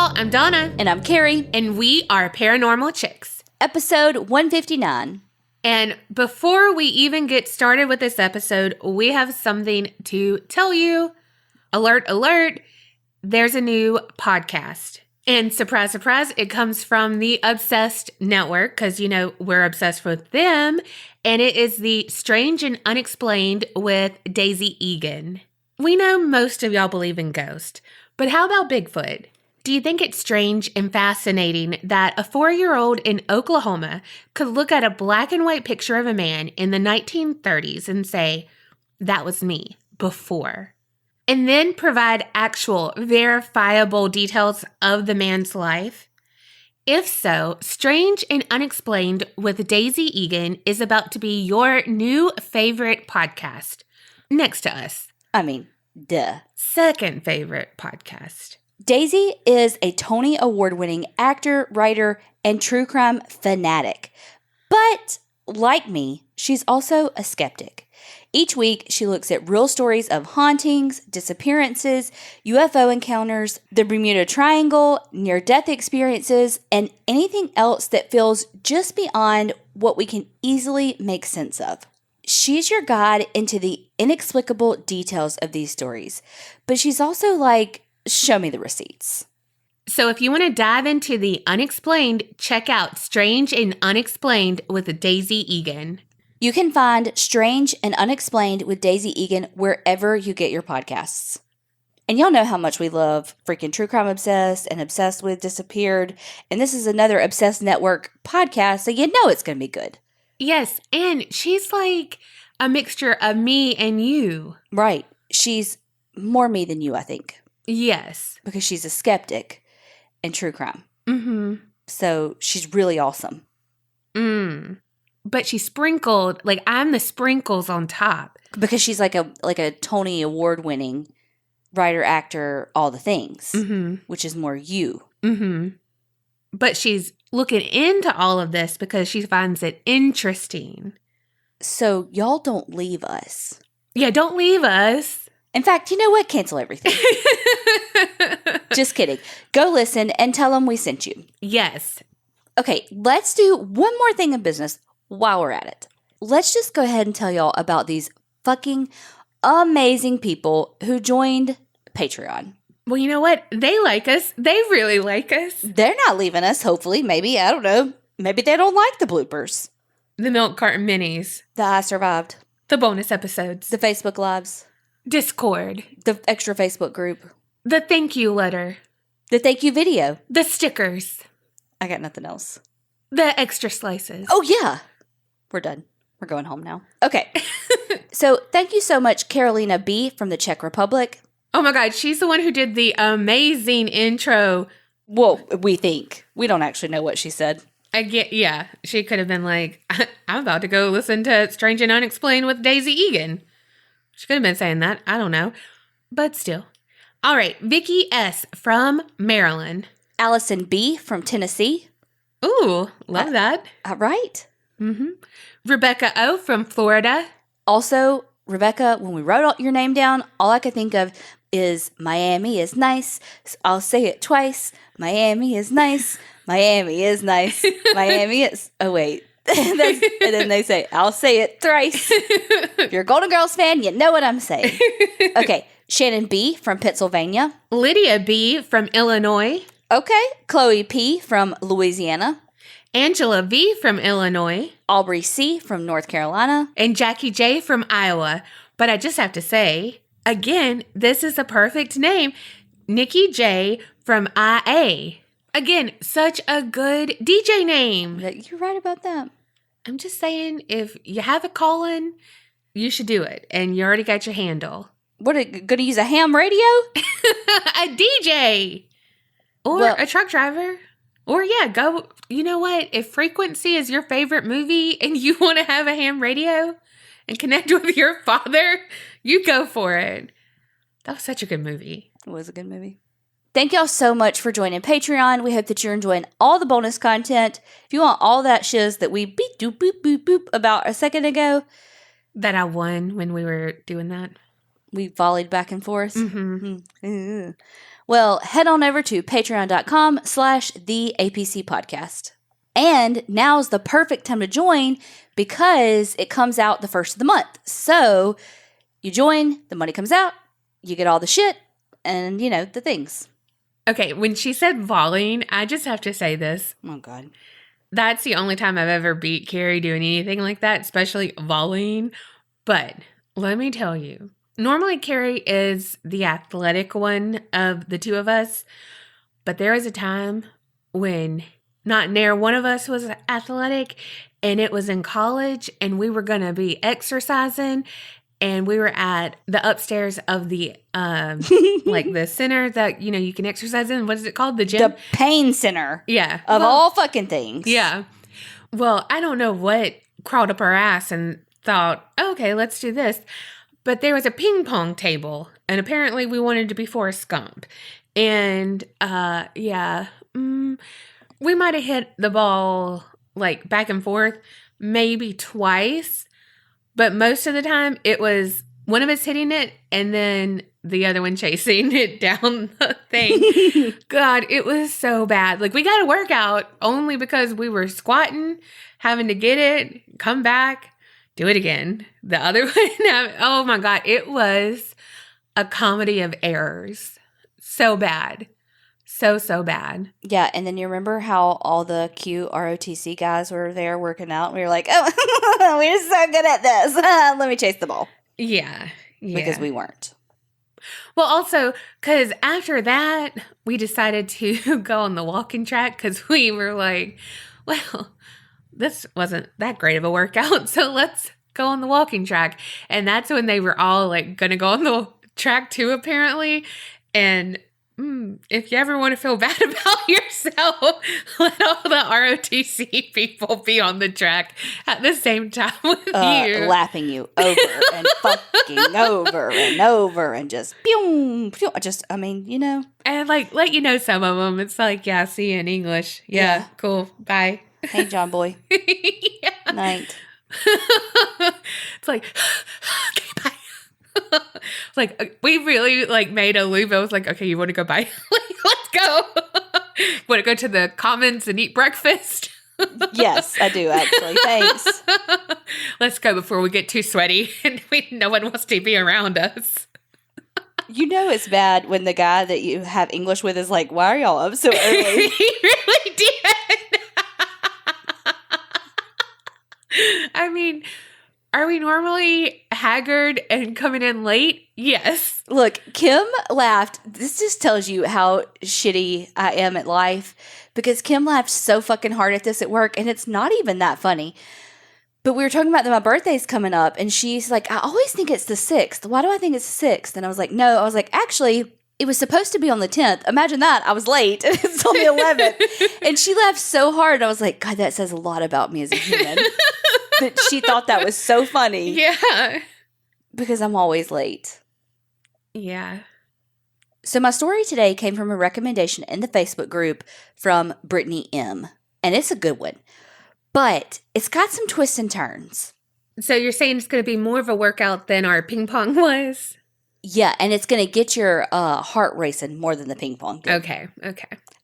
y'all. I'm Donna. And I'm Carrie. And we are Paranormal Chicks. Episode 159. And before we even get started with this episode, we have something to tell you. Alert, alert. There's a new podcast. And surprise, surprise, it comes from the Obsessed Network because, you know, we're obsessed with them. And it is the Strange and Unexplained with Daisy Egan. We know most of y'all believe in ghosts, but how about Bigfoot? Do you think it's strange and fascinating that a 4-year-old in Oklahoma could look at a black and white picture of a man in the 1930s and say, that was me before? And then provide actual verifiable details of the man's life? If so, Strange and Unexplained with Daisy Egan is about to be your new favorite podcast. Next to us. Duh. Second favorite podcast. Daisy is a Tony Award-winning actor, writer, and true crime fanatic. But, like me, she's also a skeptic. Each week, she looks at real stories of hauntings, disappearances, UFO encounters, the Bermuda Triangle, near-death experiences, and anything else that feels just beyond what we can easily make sense of. She's your guide into the inexplicable details of these stories, but she's also like, show me the receipts. So if you want to dive into the unexplained, check out Strange and Unexplained with Daisy Egan. You can find Strange and Unexplained with Daisy Egan wherever you get your podcasts. And y'all know how much we love freaking True Crime Obsessed and Obsessed with Disappeared. And this is another Obsessed Network podcast, so you know it's going to be good. Yes, and she's like a mixture of me and you. Right. She's more me than you, I think. Yes. Because she's a skeptic in true crime. Mm-hmm. So she's really awesome. But she's sprinkled, like I'm the sprinkles on top. Because she's like a Tony Award-winning writer, actor, all the things. Which is more you. But she's looking into all of this because she finds it interesting. So y'all don't leave us. Yeah, don't leave us. In fact, you know what? Cancel everything. Just kidding. Go listen and tell them we sent you. Yes. Okay, let's do one more thing of business while we're at it. Let's just go ahead and tell y'all about these fucking amazing people who joined Patreon. Well, you know what? They like us. They really like us. They're not leaving us, hopefully. Maybe, I don't know. Maybe they don't like the bloopers. The milk carton minis. The I survived. The bonus episodes. The Facebook Lives. Discord. The extra Facebook group. The thank you letter. The thank you video. The stickers. I got nothing else. The extra slices. Oh, yeah. We're done. We're going home now. Okay. So thank you so much, Carolina B. from the Czech Republic. Oh my God, she's the one who did the amazing intro. Well, we think. We don't actually know what she said. Yeah, she could have been like, I'm about to go listen to Strange and Unexplained with Daisy Egan. She could have been saying that. I don't know. But still. All right, Vicky S. from Maryland. Allison B. from Tennessee. Ooh, love that. Right? Rebecca O. from Florida. Also, Rebecca, when we wrote your name down, all I could think of is Miami is nice. I'll say it twice. Miami is nice. Miami is nice. Miami is... Oh, wait. And then they say, I'll say it thrice. If you're a Golden Girls fan, you know what I'm saying. Okay. Shannon B. from Pennsylvania. Lydia B. from Illinois. Okay. Chloe P. from Louisiana. Angela V. from Illinois. Aubrey C. from North Carolina. And Jackie J. from Iowa. But I just have to say, again, this is a perfect name. Nikki J. from IA. Again, such a good DJ name. You're right about that. I'm just saying, if you have a call-in, you should do it. And you already got your handle. What, going to use a ham radio? A DJ. Or a truck driver. Or yeah, go, you know what? If Frequency is your favorite movie and you want to have a ham radio and connect with your father, you go for it. That was such a good movie. It was a good movie. Thank y'all so much for joining Patreon. We hope that you're enjoying all the bonus content. If you want all that shiz that we beep doop boop boop boop about a second ago. That I won when we were doing that. We volleyed back and forth. Well, head on over to patreon.com/theapcpodcast. And now's the perfect time to join because it comes out the first of the month. So you join, the money comes out, you get all the shit and, the things. Okay, when she said volleying, I just have to say this. Oh, God. That's the only time I've ever beat Carrie doing anything like that, especially volleying. But let me tell you, normally Carrie is the athletic one of the two of us. But there was a time when not near one of us was athletic, and it was in college, and we were going to be exercising, and we were at the upstairs of the, like the center that, you can exercise in. What is it called? The gym? The pain center. Yeah. Of all fucking things. Yeah. Well, I don't know what crawled up our ass and thought, okay, let's do this. But there was a ping pong table, and apparently we wanted to be Forrest Gump. And, we might have hit the ball like back and forth maybe twice, but most of the time it was one of us hitting it and then the other one chasing it down the thing. God, it was so bad. Like, we got a workout only because we were squatting, having to get it, come back, do it again. The other one, oh my God, it was a comedy of errors. So bad. So bad. Yeah, and then you remember how all the cute ROTC guys were there working out? We were like, oh, we're so good at this. Let me chase the ball. Yeah. Because we weren't. Well, also, because after that, we decided to go on the walking track because we were like, well, this wasn't that great of a workout, so let's go on the walking track. And that's when they were all like going to go on the track too, apparently. And if you ever want to feel bad about yourself, let all the ROTC people be on the track at the same time with you. Lapping you over and fucking over and over and just, pew, pew, And like, let you know some of them. It's like, yeah, see you in English. Yeah. Cool. Bye. Hey, John boy. Yeah. Night. It's like, okay, bye. Like, we really like made a loop. I was like, okay, you want to go by? Let's go. Want to go to the Commons and eat breakfast? Yes, I do actually. Thanks. Let's go before we get too sweaty and no one wants to be around us. It's bad when the guy that you have English with is like, why are y'all up so early? He really did. I mean, are we normally haggard and coming in late? Yes. Look, Kim laughed. This just tells you how shitty I am at life because Kim laughed so fucking hard at this at work, and it's not even that funny. But we were talking about that my birthday's coming up, and she's like, I always think it's the 6th. Why do I think it's the 6th? And I was like, no. I was like, actually, it was supposed to be on the 10th. Imagine that. I was late, and it's on the 11th. And she laughed so hard. I was like, God, that says a lot about me as a human. That she thought that was so funny. Yeah. Because I'm always late. Yeah. So my story today came from a recommendation in the Facebook group from Brittany M. And it's a good one. But it's got some twists and turns. So you're saying it's going to be more of a workout than our ping pong was? Yeah, and it's going to get your heart racing more than the ping pong did. Okay.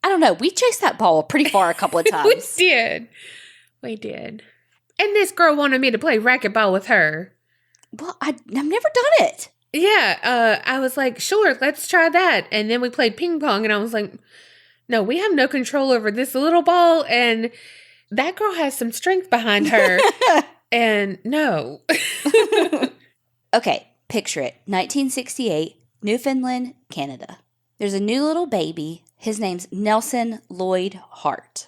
I don't know. We chased that ball pretty far a couple of times. We did. And this girl wanted me to play racquetball with her. Well, I've never done it. Yeah, I was like, sure, let's try that. And then we played ping pong, and I was like, no, we have no control over this little ball, and that girl has some strength behind her. And no. Okay, picture it. 1968, Newfoundland, Canada. There's a new little baby. His name's Nelson Lloyd Hart.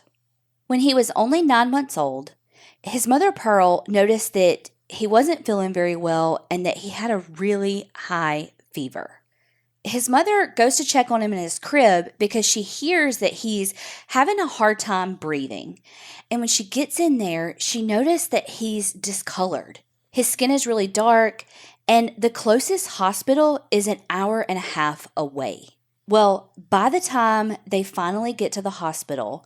When he was only 9 months old, his mother, Pearl, noticed that he wasn't feeling very well and that he had a really high fever. His mother goes to check on him in his crib because she hears that he's having a hard time breathing. And when she gets in there, she noticed that he's discolored. His skin is really dark, and the closest hospital is an hour and a half away. Well, by the time they finally get to the hospital,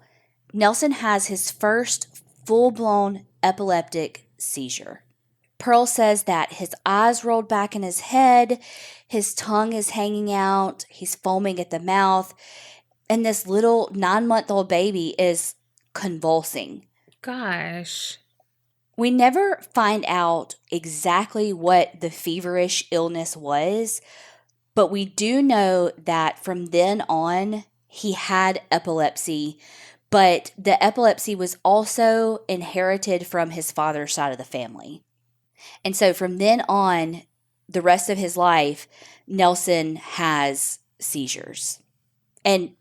Nelson has his first full-blown epileptic seizure. Pearl says that his eyes rolled back in his head, his tongue is hanging out, he's foaming at the mouth, and this little 9-month-old baby is convulsing. Gosh. We never find out exactly what the feverish illness was, but we do know that from then on, he had epilepsy, but the epilepsy was also inherited from his father's side of the family. And so from then on, the rest of his life, Nelson has seizures. And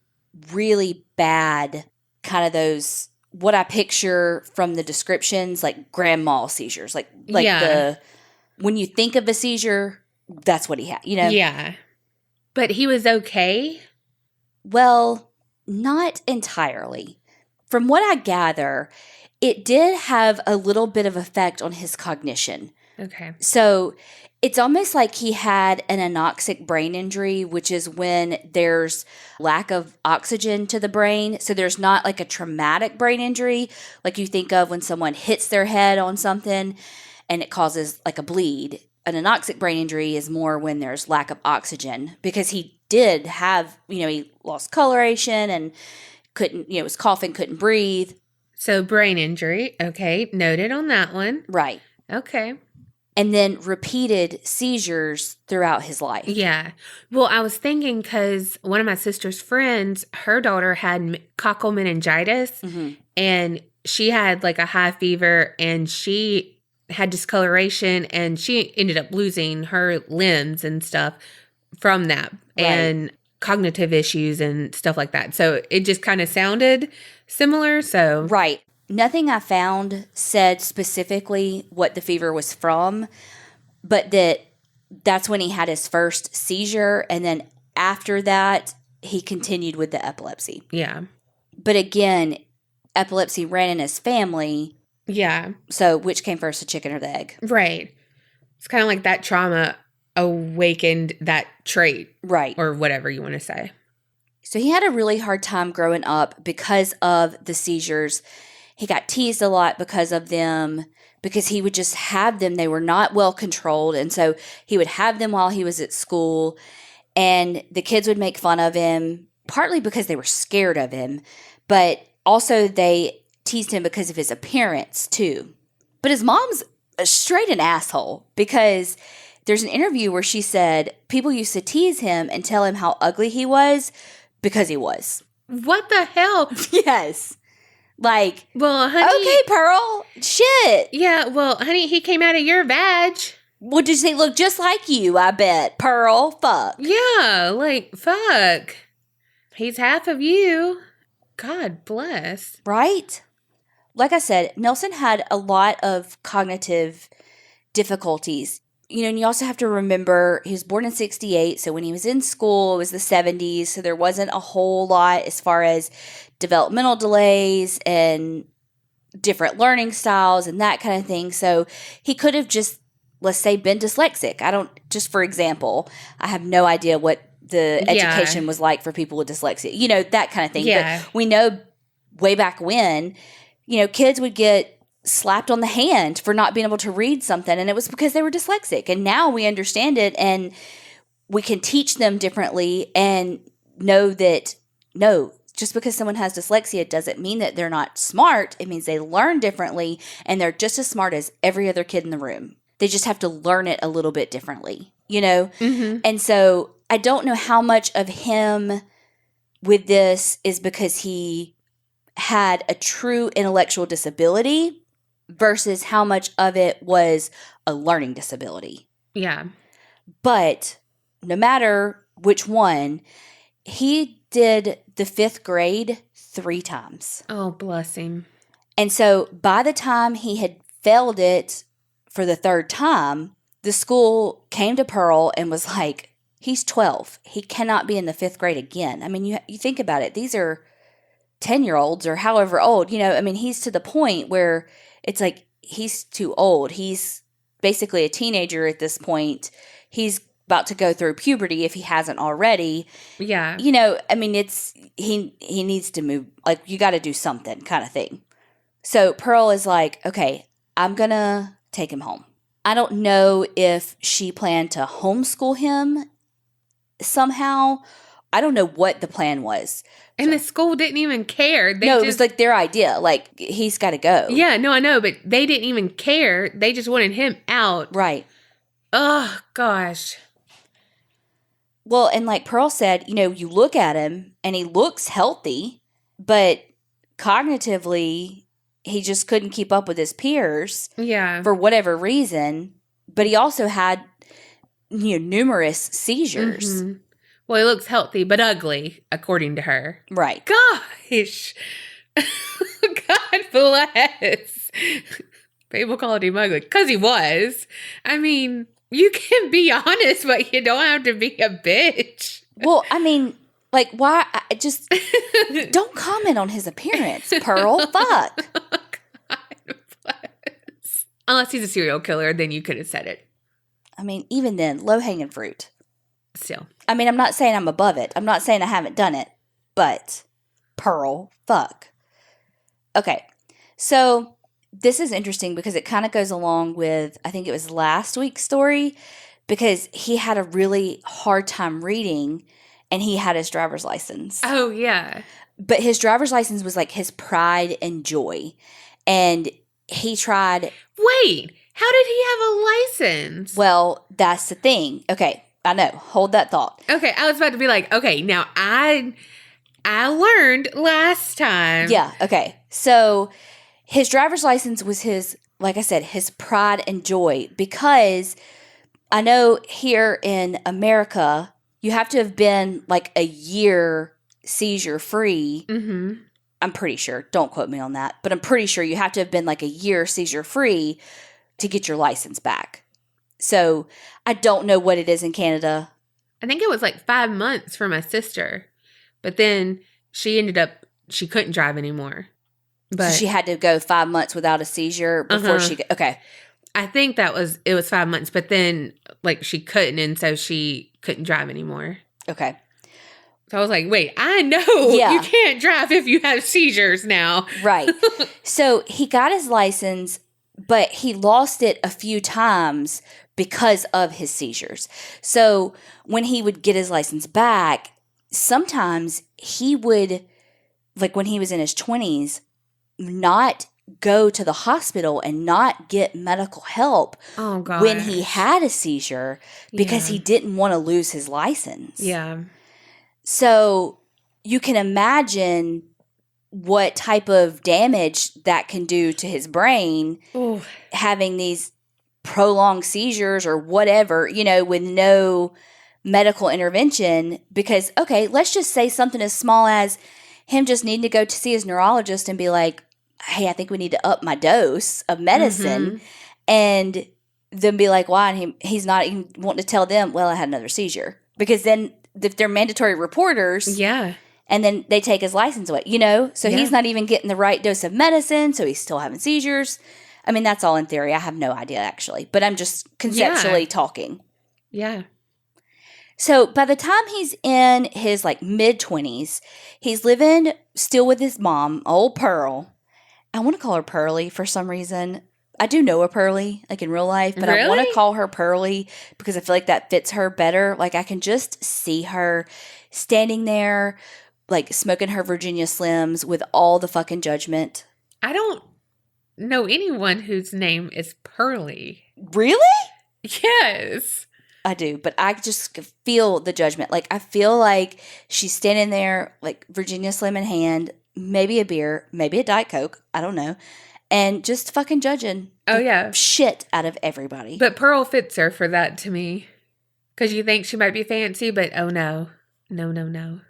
really bad, kind of those, what I picture from the descriptions, like grand mal seizures. When you think of a seizure, that's what he had, Yeah. But he was okay? Well, not entirely. From what I gather, it did have a little bit of effect on his cognition. Okay. So it's almost like he had an anoxic brain injury, which is when there's lack of oxygen to the brain. So there's not like a traumatic brain injury like you think of when someone hits their head on something and it causes like a bleed. An anoxic brain injury is more when there's lack of oxygen, because he did have, he lost coloration and couldn't, was coughing, couldn't breathe. So brain injury. Okay. Noted on that one. Right. Okay. And then repeated seizures throughout his life. Yeah. Well, I was thinking because one of my sister's friends, her daughter had cockle meningitis, and she had like a high fever, and she had discoloration, and she ended up losing her limbs and stuff from that, and cognitive issues and stuff like that. So it just kind of sounded similar. So right. Nothing I found said specifically what the fever was from, but that's when he had his first seizure, and then after that, he continued with the epilepsy. Yeah. But again, epilepsy ran in his family. Yeah. So which came first, the chicken or the egg? Right. It's kind of like that trauma awakened that trait. Right. Or whatever you want to say. So he had a really hard time growing up because of the seizures. He got teased a lot because of them, because he would just have them. They were not well controlled. And so he would have them while he was at school. And the kids would make fun of him, partly because they were scared of him. But also they teased him because of his appearance too. But his mom's straight an asshole, because there's an interview where she said people used to tease him and tell him how ugly he was because he was. What the hell? Yes. Like, well, honey. Okay, Pearl. Shit. Yeah, well, honey, he came out of your vag. Well, does he look just like you, I bet? Pearl, fuck. Yeah, like, fuck. He's half of you. God bless. Right? Like I said, Nelson had a lot of cognitive difficulties. And you also have to remember he was born in 1968, so when he was in school, it was the 1970s, so there wasn't a whole lot as far as developmental delays and different learning styles and that kind of thing. So he could have just, let's say, been dyslexic. Just for example, I have no idea what the education was like for people with dyslexia, that kind of thing. Yeah. But we know way back when, kids would get slapped on the hand for not being able to read something, and it was because they were dyslexic. And now we understand it, and we can teach them differently and know that, no, just because someone has dyslexia doesn't mean that they're not smart. It means they learn differently, and they're just as smart as every other kid in the room. They just have to learn it a little bit differently, Mm-hmm. And so I don't know how much of him with this is because he had a true intellectual disability versus how much of it was a learning disability. Yeah. But no matter which one, he did the 5th grade 3 times. Oh, bless him. And so by the time he had failed it for the 3rd time, the school came to Pearl and was like, he's 12. He cannot be in the 5th grade again. I mean, you think about it. These are 10-year-olds or however old, he's to the point where it's like he's too old. He's basically a teenager at this point. He's about to go through puberty if he hasn't already. Yeah. It's he needs to move. Like, you got to do something kind of thing. So Pearl is like, okay, I'm going to take him home. I don't know if she planned to homeschool him somehow. I don't know what the plan was. And the school didn't even care. It was like their idea. Like, he's got to go. Yeah, no, I know, but they didn't even care. They just wanted him out. Right. Oh, gosh. Well, and like Pearl said, you look at him and he looks healthy, but cognitively, he just couldn't keep up with his peers. Yeah. For whatever reason. But he also had, numerous seizures. Mm-hmm. Well, he looks healthy, but ugly, according to her. Right. Gosh. God bless. People called him ugly. Because he was. I mean, you can be honest, but you don't have to be a bitch. Well, I mean, like, why? Just don't comment on his appearance, Pearl. Fuck. God bless. Unless he's a serial killer, then you could have said it. I mean, even then, low-hanging fruit. Still. I mean, I'm not saying I'm above it. I'm not saying I haven't done it. But, Pearl, fuck. Okay. So, this is interesting because it kind of goes along with, I think it was last week's story, because he had a really hard time reading and he had his driver's license. Oh, yeah. But his driver's license was like his pride and joy. And he tried... Wait, how did he have a license? Well, that's the thing. Okay, I know. Hold that thought. Okay, I was about to be like, okay, now I learned last time. Yeah, okay. So his driver's license was his, like I said, his pride and joy, because I know here in America, you have to have been like a year seizure free. Mm-hmm. I'm pretty sure. Don't quote me on that. But I'm pretty sure you have to have been like a year seizure free to get your license back. So I don't know what it is in Canada. I think it was like 5 months for my sister. But then she couldn't drive anymore. But So she had to go 5 months without a seizure before she... Okay. I think it was 5 months, but then like she couldn't, and so she couldn't drive anymore. Okay. So I was like, wait, I know you can't drive if you have seizures now. Right. So he got his license, but he lost it a few times because of his seizures. So when he would get his license back, sometimes he would, like when he was in his 20s, not go to the hospital and not get medical help when he had a seizure because he didn't want to lose his license. Yeah. So you can imagine what type of damage that can do to his brain, having these prolonged seizures or whatever, with no medical intervention. Because, okay, let's just say something as small as him just needing to go to see his neurologist and be like, hey, I think we need to up my dose of medicine. Mm-hmm. And then be like, why? And he's not even wanting to tell them, well, I had another seizure. Because then if they're mandatory reporters, and then they take his license away, So he's not even getting the right dose of medicine, so he's still having seizures. I mean, that's all in theory. I have no idea, actually. But I'm just conceptually talking. Yeah. So by the time he's in his, mid-20s, he's living still with his mom, old Pearl. I want to call her Pearly for some reason. I do know a Pearly, in real life, but I want to call her Pearly because I feel like that fits her better. I can just see her standing there, smoking her Virginia Slims with all the fucking judgment. I don't know anyone whose name is Pearly. Really? Yes. I do, but I just feel the judgment. I feel like she's standing there, Virginia Slim in hand, maybe a beer, maybe a Diet Coke, I don't know, and just fucking judging shit out of everybody. But Pearl fits her for that to me. Because you think she might be fancy, but oh no. No.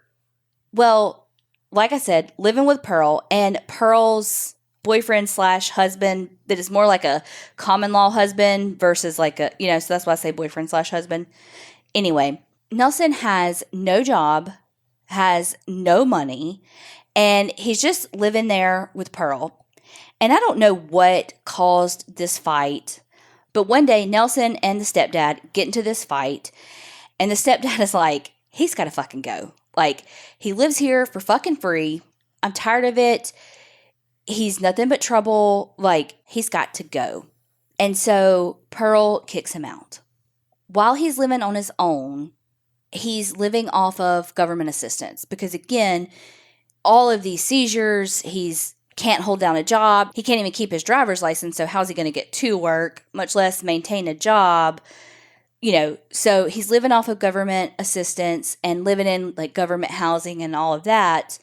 Well, like I said, living with Pearl, and Pearl's boyfriend/husband that is more like a common law husband versus so that's why I say boyfriend/husband. Anyway, Nelson has no job, has no money, and he's just living there with Pearl. And I don't know what caused this fight, but one day Nelson and the stepdad get into this fight, and the stepdad is like, he's got to fucking go. He lives here for fucking free. I'm tired of it. He's nothing but trouble. He's got to go. And so Pearl kicks him out. While he's living on his own, he's living off of government assistance because, again, all of these seizures, he's can't hold down a job. He can't even keep his driver's license, so how's he going to get to work, much less maintain a job? So he's living off of government assistance and living in like government housing and all of that.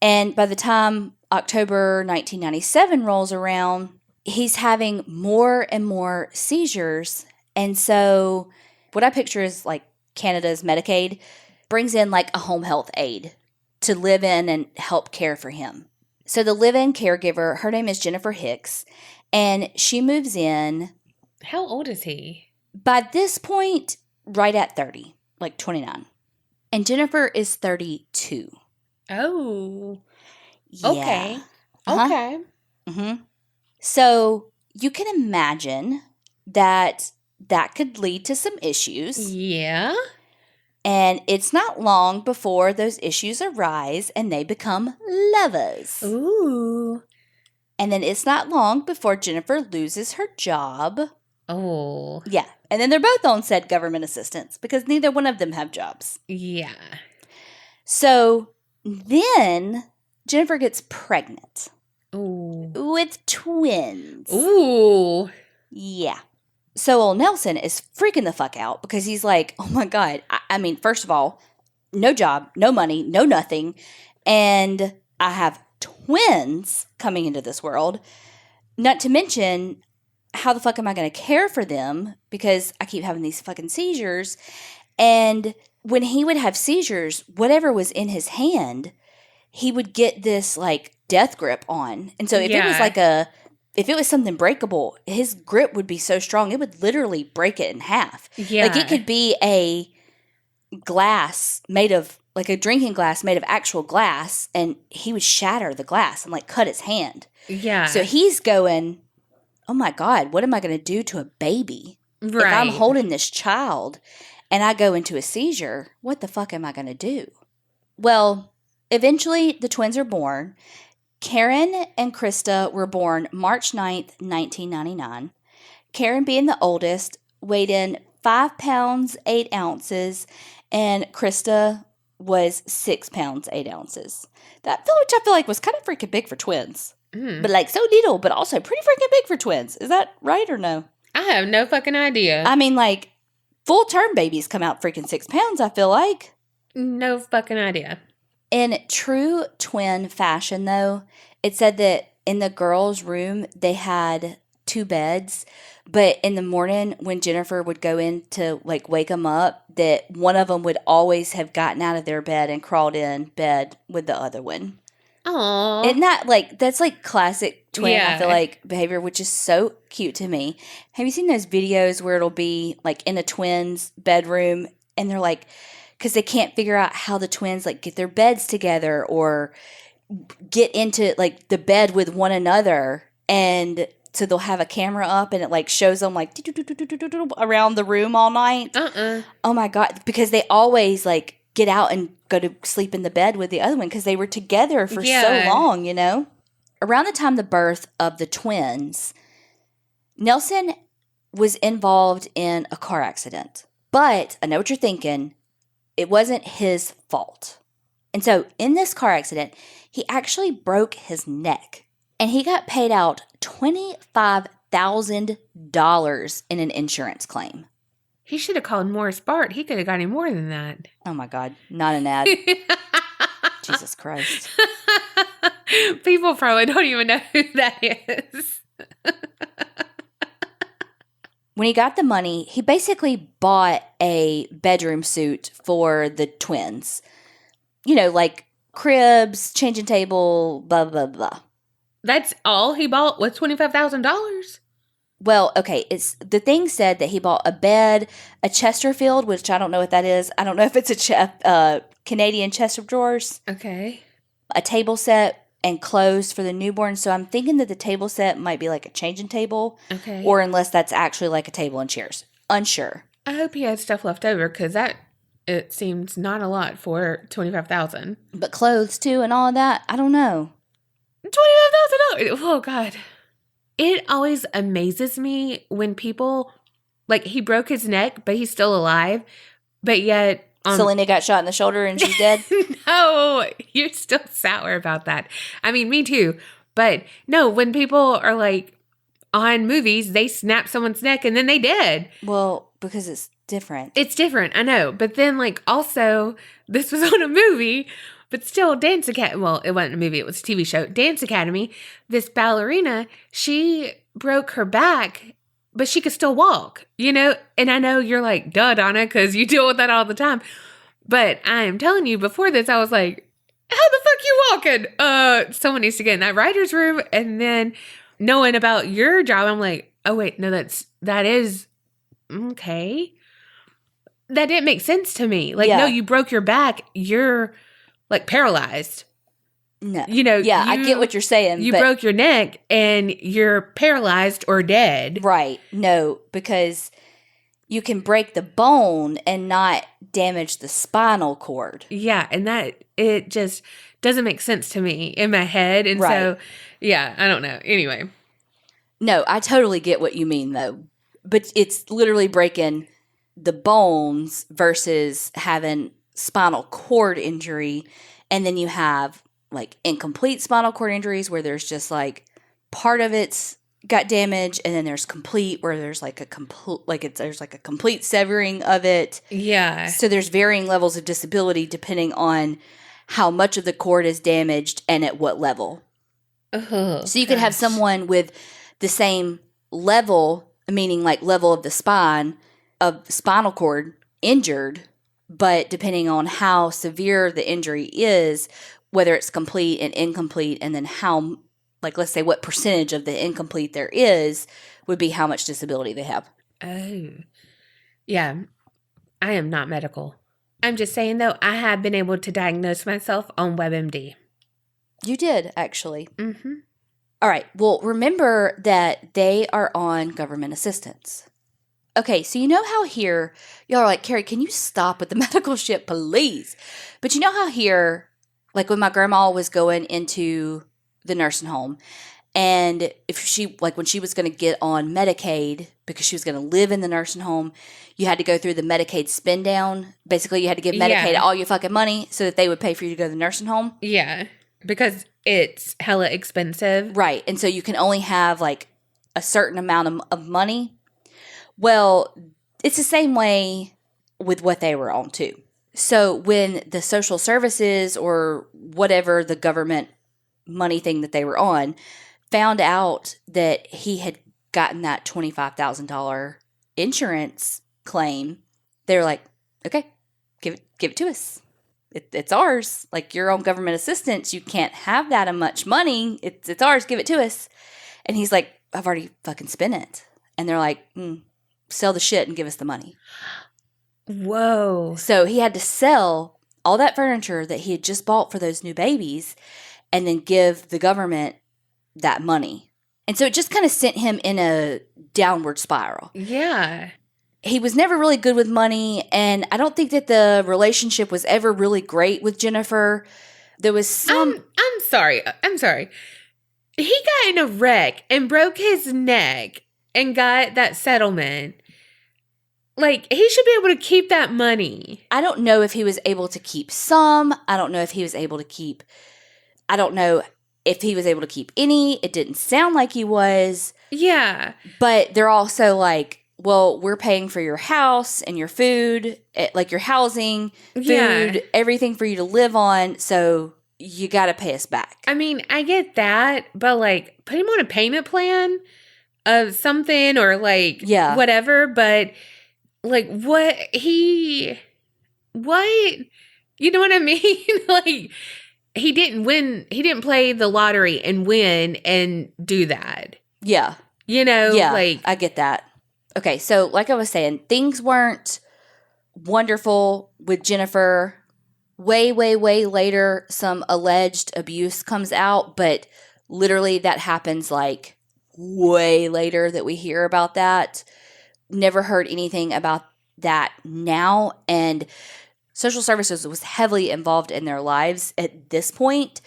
And by the time October 1997 rolls around, he's having more and more seizures. And so what I picture is like Canada's Medicaid brings in like a home health aide to live in and help care for him. So the live-in caregiver, her name is Jennifer Hicks, and she moves in. How old is he? By this point, right at 30, like 29. And Jennifer is 32. Oh. Yeah. Okay. Uh-huh. Okay. Mm-hmm. So you can imagine that could lead to some issues. Yeah. And it's not long before those issues arise and they become lovers. Ooh. And then it's not long before Jennifer loses her job. Oh. Yeah. And then they're both on said government assistance because neither one of them have jobs. Yeah. So then Jennifer gets pregnant. Ooh. With twins. Ooh. Yeah. So old Nelson is freaking the fuck out because he's like, oh my God. I mean, first of all, no job, no money, no nothing. And I have twins coming into this world. Not to mention, how the fuck am I going to care for them? Because I keep having these fucking seizures. And when he would have seizures, whatever was in his hand, he would get this like death grip on. And so if it was something breakable, his grip would be so strong, it would literally break it in half. Yeah. Like it could be a glass made of, like a drinking glass made of actual glass, and he would shatter the glass and like cut his hand. Yeah. So he's going, oh my God, what am I going to do to a baby? Right. If I'm holding this child and I go into a seizure, what the fuck am I going to do? Well, eventually the twins are born. Karen and Krista were born March 9th, 1999. Karen, being the oldest, weighed in 5 pounds, 8 ounces, and Krista was 6 pounds, 8 ounces. Which I feel like was kind of freaking big for twins. But like so little, but also pretty freaking big for twins. Is that right or no? I have no fucking idea. I mean, like, full-term babies come out freaking 6 pounds, I feel like. No fucking idea. In true twin fashion, though, it said that in the girls' room, they had 2 beds. But in the morning, when Jennifer would go in to, like, wake them up, that one of them would always have gotten out of their bed and crawled in bed with the other one. Aww. Isn't that, like, that's, like, classic twin, Yeah. I feel like, behavior, which is so cute to me. Have you seen those videos where it'll be, like, in a twin's bedroom, and they're, like, because they can't figure out how the twins, like, get their beds together or get into, like, the bed with one another, and so they'll have a camera up, and it, like, shows them, like, around the room all night. Oh, my God, because they always, like, get out and go to sleep in the bed with the other one because they were together for so long, you know? Around the time the birth of the twins, Nelson was involved in a car accident. But, I know what you're thinking, it wasn't his fault. And so, in this car accident, he actually broke his neck. And he got paid out $25,000 in an insurance claim. He should have called Morris Bart. He could have got him more than that. Oh my God, not an ad. Jesus Christ. People probably don't even know who that is. When he got the money, he basically bought a bedroom suit for the twins. You know, like cribs, changing table, blah, blah, blah. That's all he bought with $25,000? Well, okay, it's the thing said that he bought a bed, a Chesterfield, which I don't know what that is. I don't know if it's a Canadian chest of drawers. Okay. A table set and clothes for the newborn. So I'm thinking that the table set might be like a changing table. Okay. Or unless that's actually like a table and chairs. Unsure. I hope he had stuff left over because it seems not a lot for $25,000. But clothes too and all of that, I don't know. $25,000. Oh God. It always amazes me when people, like, he broke his neck, but he's still alive, but yet... Selena got shot in the shoulder and she's dead? No, you're still sour about that. I mean, me too. But no, when people are like on movies, they snap someone's neck and then they dead. Well, because it's different. It's different, I know. But then, like, also, this was on a movie, but still, Dance Academy. Well, it wasn't a movie, it was a TV show. Dance Academy, this ballerina, she broke her back, but she could still walk, you know? And I know you're like, duh, Donna, because you deal with that all the time. But I am telling you, before this, I was like, how the fuck you walking? Someone needs to get in that writer's room. And then knowing about your job, I'm like, oh, wait, no, that is, okay. That didn't make sense to me. Like, no, you broke your back. You're, like, paralyzed. No. You know, yeah, I get what you're saying. You broke your neck and you're paralyzed or dead. Right. No, because you can break the bone and not damage the spinal cord. Yeah, and it just doesn't make sense to me in my head. And so, yeah, I don't know. Anyway. No, I totally get what you mean, though. But it's literally breaking the bones versus having spinal cord injury. And then you have like incomplete spinal cord injuries where there's just like part of it's got damage, and then there's complete where there's like a complete there's like a complete severing of it. Yeah. So there's varying levels of disability depending on how much of the cord is damaged and at what level. Oh, so you could have someone with the same level, meaning like level of the spine of spinal cord injured, but depending on how severe the injury is, whether it's complete and incomplete, and then how, like, let's say what percentage of the incomplete there is, would be how much disability they have. Oh. Yeah. I am not medical. I'm just saying, though, I have been able to diagnose myself on WebMD. You did, actually. Mm-hmm. All right. Well, remember that they are on government assistance. Okay, so you know how here, y'all are like, Carrie, can you stop with the medical shit, please? But you know how here, like when my grandma was going into the nursing home, and if she, like when she was going to get on Medicaid, because she was going to live in the nursing home, you had to go through the Medicaid spin down. Basically, you had to give Medicaid all your fucking money so that they would pay for you to go to the nursing home. Yeah, because it's hella expensive. Right, and so you can only have like a certain amount of money. Well, it's the same way with what they were on too. So when the social services or whatever the government money thing that they were on found out that he had gotten that $25,000 insurance claim, they were like, okay, give it to us. It's ours. Like, you're on government assistance. You can't have that much money. It's ours. Give it to us. And he's like, I've already fucking spent it. And they're like, sell the shit and give us the money. Whoa. So he had to sell all that furniture that he had just bought for those new babies and then give the government that money. And so it just kind of sent him in a downward spiral. Yeah. He was never really good with money, and I don't think that the relationship was ever really great with Jennifer. There was some... I'm sorry. He got in a wreck and broke his neck and got that settlement. Like, he should be able to keep that money. I don't know if he was able to keep some. I don't know if he was able to keep... I don't know if he was able to keep any. It didn't sound like he was. Yeah. But they're also like, well, we're paying for your house and your food, like your housing, food, everything for you to live on. So you got to pay us back. I mean, I get that, but like, put him on a payment plan of something or like, whatever. But like, what? You know what I mean? Like, he didn't win. He didn't play the lottery and win and do that. Yeah. You know? Yeah, like, I get that. Okay, so like I was saying, things weren't wonderful with Jennifer. Way, way, way later, some alleged abuse comes out, but literally that happens like way later that we hear about that. Never heard anything about that now, and social services was heavily involved in their lives at this point.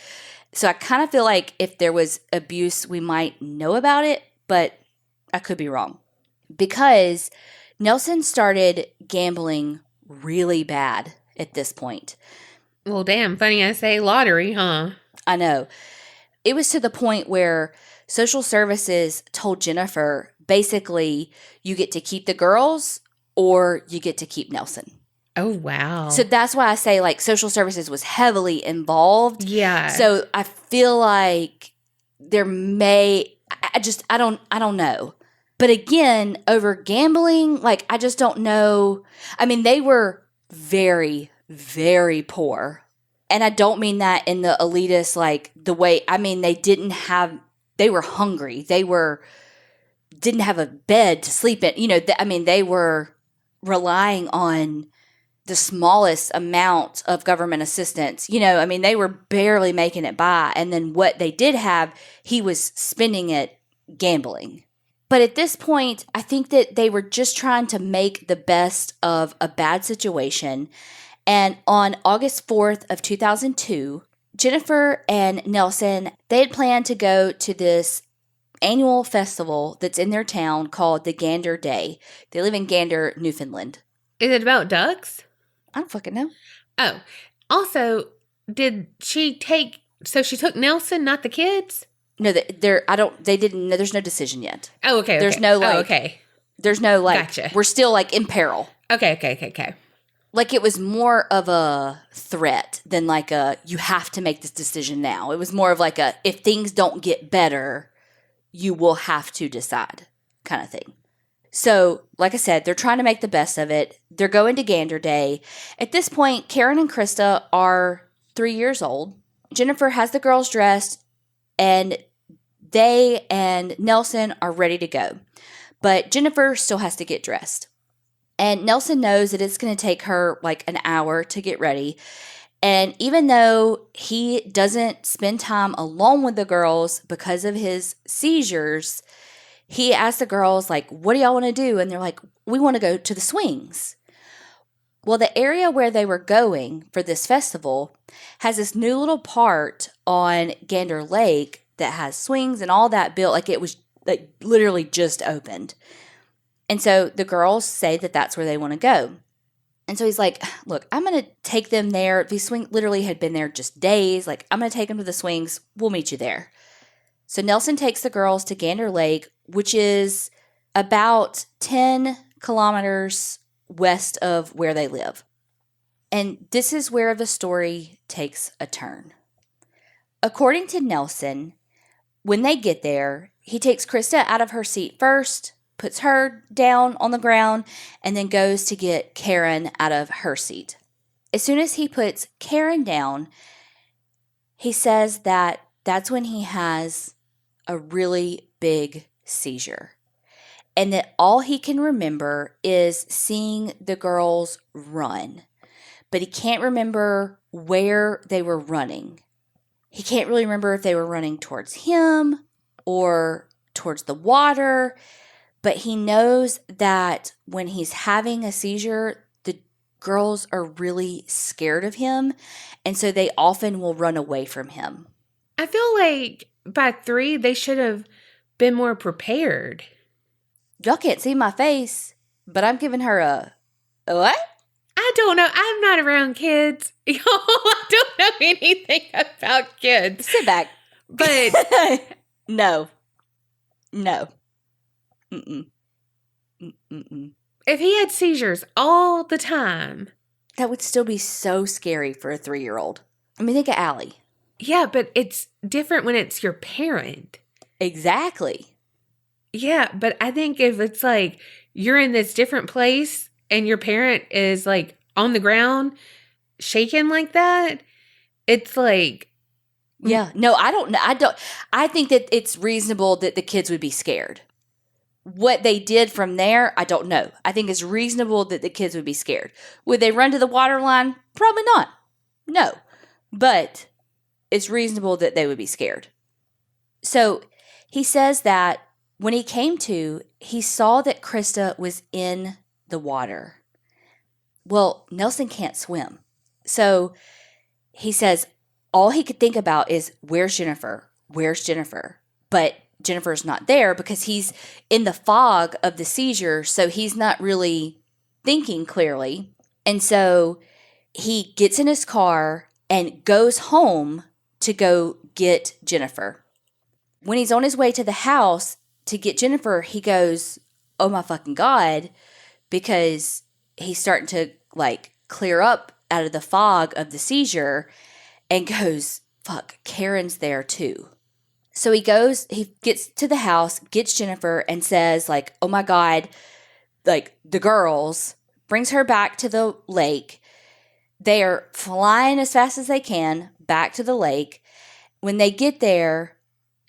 So I kind of feel like if there was abuse, we might know about it, but I could be wrong. Because Nelson started gambling really bad at this point. Well, damn, funny I say lottery, huh? I know. It was to the point where social services told Jennifer, basically, you get to keep the girls or you get to keep Nelson. Oh, wow. So that's why I say, like, social services was heavily involved. Yeah. So I feel like there may, I don't know. But again, over gambling, like, I just don't know. I mean, they were very, very poor. And I don't mean that in the elitist, like, the way, I mean, they were hungry. Didn't have a bed to sleep in. You know, they were relying on the smallest amount of government assistance. You know, I mean, they were barely making it by. And then what they did have, he was spending it gambling. But at this point, I think that they were just trying to make the best of a bad situation. And on August 4th of 2002, Jennifer and Nelson, they had planned to go to this annual festival that's in their town called the Gander Day. They live in Gander, Newfoundland. Is it about ducks? I don't fucking know. Oh, also, did she take, so she took Nelson, not the kids? No, they didn't, there's no decision yet. Oh, okay. There's no, like, okay. There's no, like, Gotcha. We're still, like, in peril. Okay. Like, it was more of a threat than like you have to make this decision now. It was more of like if things don't get better, you will have to decide kind of thing. So, like I said, they're trying to make the best of it. They're going to Gander Day. At this point, Karen and Krista are 3 years old. Jennifer has the girls dressed, and they and Nelson are ready to go. But Jennifer still has to get dressed. And Nelson knows that it's going to take her like an hour to get ready. And even though he doesn't spend time alone with the girls because of his seizures, he asks the girls, like, what do y'all want to do? And they're like, we want to go to the swings. Well, the area where they were going for this festival has this new little part on Gander Lake that has swings and all that built. Like, it was like literally just opened. And so the girls say that that's where they want to go. And so he's like, look, I'm going to take them there. These swings literally had been there just days. Like, I'm going to take them to the swings. We'll meet you there. So Nelson takes the girls to Gander Lake, which is about 10 kilometers west of where they live. And this is where the story takes a turn. According to Nelson, when they get there, he takes Krista out of her seat first, puts her down on the ground, and then goes to get Karen out of her seat. As soon as he puts Karen down, he says that that's when he has a really big seizure. And that all he can remember is seeing the girls run. But he can't remember where they were running. He can't really remember if they were running towards him or towards the water. But he knows that when he's having a seizure, the girls are really scared of him. And so they often will run away from him. I feel like by 3, they should have been more prepared. Y'all can't see my face, but I'm giving her a what? I don't know. I'm not around kids. I don't know anything about kids. Sit back. But No. Mm-mm. Mm-mm. If he had seizures all the time. That would still be so scary for a 3-year-old. I mean, think of Allie. Yeah, but it's different when it's your parent. Exactly. Yeah, but I think if it's like you're in this different place and your parent is like on the ground shaking like that, it's like... Yeah. No, I don't know. I think that it's reasonable that the kids would be scared. What they did from there, I don't know. I think it's reasonable that the kids would be scared. Would they run to the water line? Probably not. No. But it's reasonable that they would be scared. So he says that when he came to, he saw that Krista was in the water. Well, Nelson can't swim. So he says all he could think about is, where's Jennifer? Where's Jennifer? But Jennifer's not there because he's in the fog of the seizure, so he's not really thinking clearly. And so he gets in his car and goes home to go get Jennifer. When he's on his way to the house to get Jennifer, he goes, oh my fucking God, because he's starting to like clear up out of the fog of the seizure and goes, fuck, Karen's there too. So he gets to the house, gets Jennifer and says like, oh my God, like the girls, brings her back to the lake. They are flying as fast as they can back to the lake. When they get there,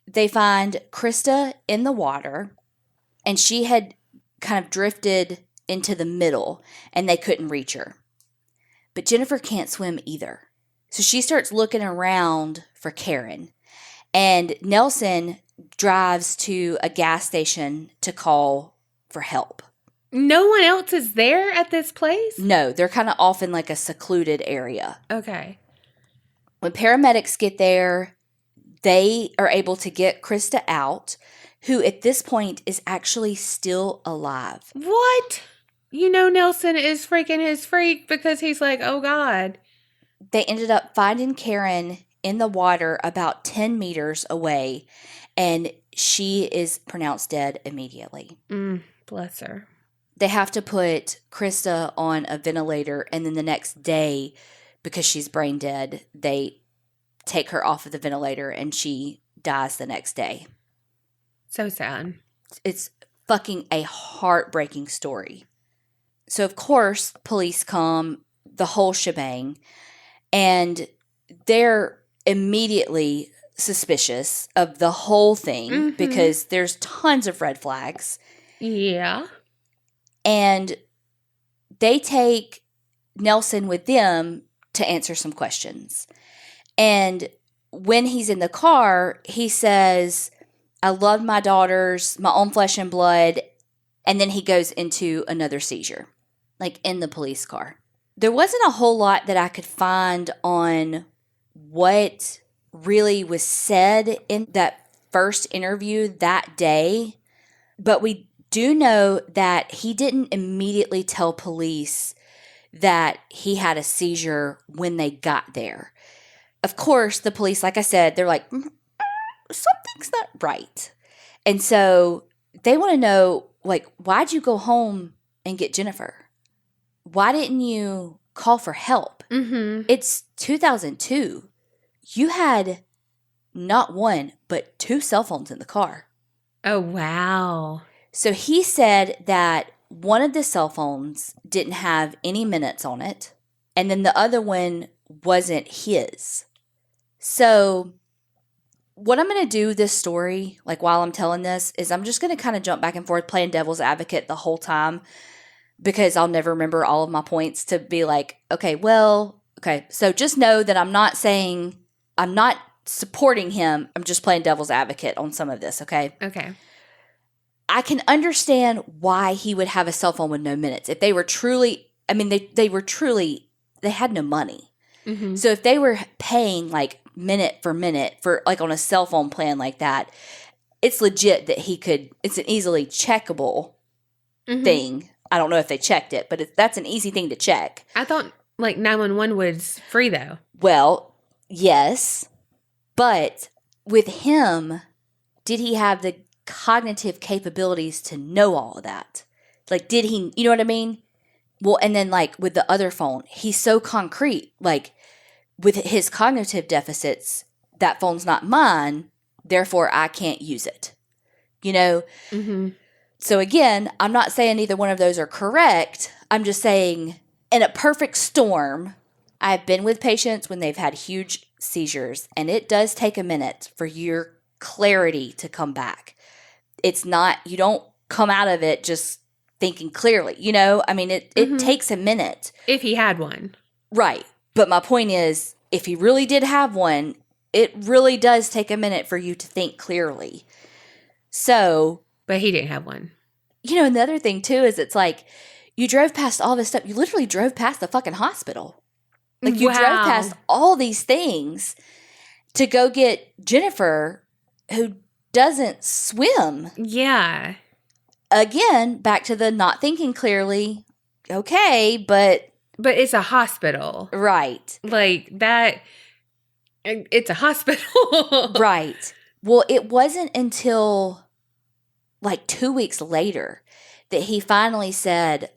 they find Krista in the water, and she had kind of drifted into the middle, and they couldn't reach her. But Jennifer can't swim either. So she starts looking around for Karen, and Nelson drives to a gas station to call for help. No one else is there at this place? No, they're kind of off in like a secluded area. Okay. When paramedics get there, they are able to get Krista out, who at this point is actually still alive. What? You know Nelson is freaking his freak because he's like, oh God. They ended up finding Karen in the water about 10 meters away, and she is pronounced dead immediately. Bless her. They have to put Krista on a ventilator, and then the next day, because she's brain dead, they take her off of the ventilator, and she dies the next day. So sad. It's fucking a heartbreaking story. So, of course, police come, the whole shebang, and they're immediately suspicious of the whole thing because there's tons of red flags. Yeah. And they take Nelson with them to answer some questions. And when he's in the car, he says, I love my daughters, my own flesh and blood. And then he goes into another seizure, like in the police car. There wasn't a whole lot that I could find on what really was said in that first interview that day. But we do know that he didn't immediately tell police that he had a seizure when they got there. Of course, the police, like I said, they're like, something's not right. And so they want to know, like, why'd you go home and get Jennifer? Why didn't you call for help? It's 2002. You had not one, but 2 cell phones in the car. Oh, wow. So he said that one of the cell phones didn't have any minutes on it, and then the other one wasn't his. So what I'm going to do this story, like while I'm telling this, is I'm just going to kind of jump back and forth playing devil's advocate the whole time because I'll never remember all of my points to be like, okay, so just know that I'm not supporting him. I'm just playing devil's advocate on some of this, okay? Okay. I can understand why he would have a cell phone with no minutes. If they were truly, they had no money. So if they were paying like minute for minute for like on a cell phone plan like that, it's legit that it's an easily checkable thing. I don't know if they checked it, but that's an easy thing to check. I thought like 911 was free though. Well, yes, but with him, did he have the cognitive capabilities to know all of that? Like, did he, you know what I mean? Well, and then like with the other phone, he's so concrete, like with his cognitive deficits, that phone's not mine, therefore I can't use it, you know? So again, I'm not saying either one of those are correct. I'm just saying in a perfect storm, I've been with patients when they've had huge seizures, and it does take a minute for your clarity to come back. It's not, you don't come out of it just thinking clearly, you know? I mean, it takes a minute. If he had one. Right. But my point is, if he really did have one, it really does take a minute for you to think clearly. So. But he didn't have one. You know, and the other thing too is it's like, you drove past all this stuff. You literally drove past the fucking hospital. Like you drove past all these things to go get Jennifer, who doesn't swim. Yeah. Again, back to the not thinking clearly. Okay, but it's a hospital. Right. Like that. It's a hospital. Right. Well, it wasn't until like 2 weeks later that he finally said,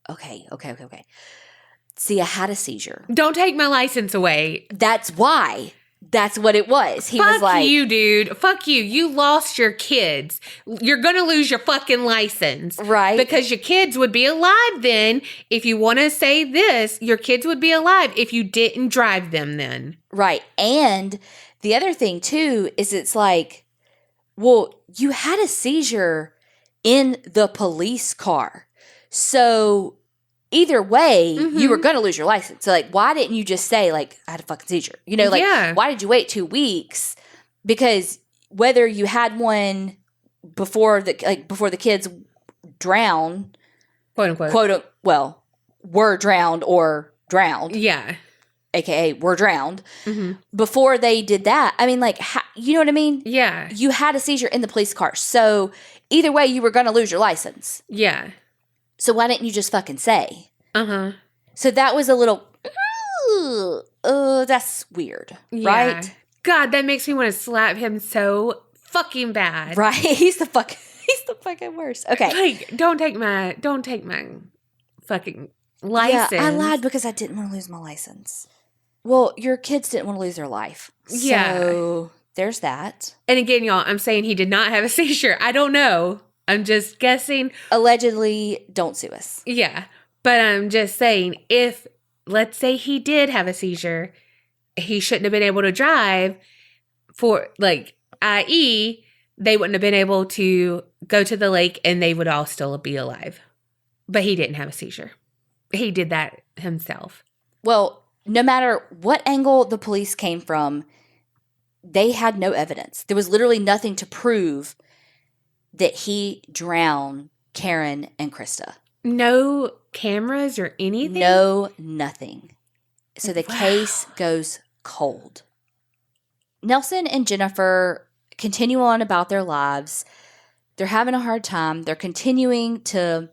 okay. See, I had a seizure. Don't take my license away. That's why. That's what it was. He was like, fuck you, dude. Fuck you. You lost your kids. You're going to lose your fucking license. Right. Because your kids would be alive then. If you want to say this, your kids would be alive if you didn't drive them then. Right. And the other thing, too, is it's like, well, you had a seizure in the police car. So either way, you were going to lose your license. So, like, why didn't you just say, like, I had a fucking seizure? You know, like, why did you wait 2 weeks? Because whether you had one before the kids drown, quote unquote, were drowned or drowned. Yeah. AKA were drowned. Before they did that, I mean, like, you know what I mean? Yeah. You had a seizure in the police car. So either way, you were going to lose your license. Yeah. So why didn't you just fucking say? Uh-huh. So that was a little, that's weird, right? God, that makes me want to slap him so fucking bad. Right? He's the fucking worst. Okay. Like, don't take my fucking license. Yeah, I lied because I didn't want to lose my license. Well, your kids didn't want to lose their life. So there's that. And again, y'all, I'm saying he did not have a seizure. I don't know. I'm just guessing. Allegedly, don't sue us. Yeah. But I'm just saying, if, let's say he did have a seizure, he shouldn't have been able to drive for, like, i.e., they wouldn't have been able to go to the lake and they would all still be alive. But he didn't have a seizure. He did that himself. Well, no matter what angle the police came from, they had no evidence. There was literally nothing to prove that he drowned Karen and Krista. No cameras or anything? No, nothing. So the case goes cold. Nelson and Jennifer continue on about their lives. They're having a hard time. They're continuing to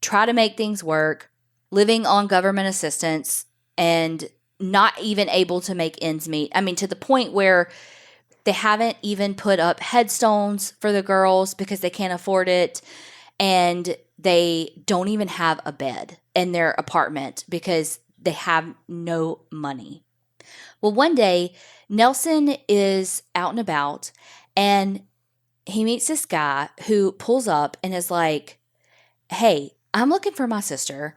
try to make things work, living on government assistance, and not even able to make ends meet. I mean, to the point where they haven't even put up headstones for the girls because they can't afford it. And they don't even have a bed in their apartment because they have no money. Well, one day, Nelson is out and about and he meets this guy who pulls up and is like, hey, I'm looking for my sister.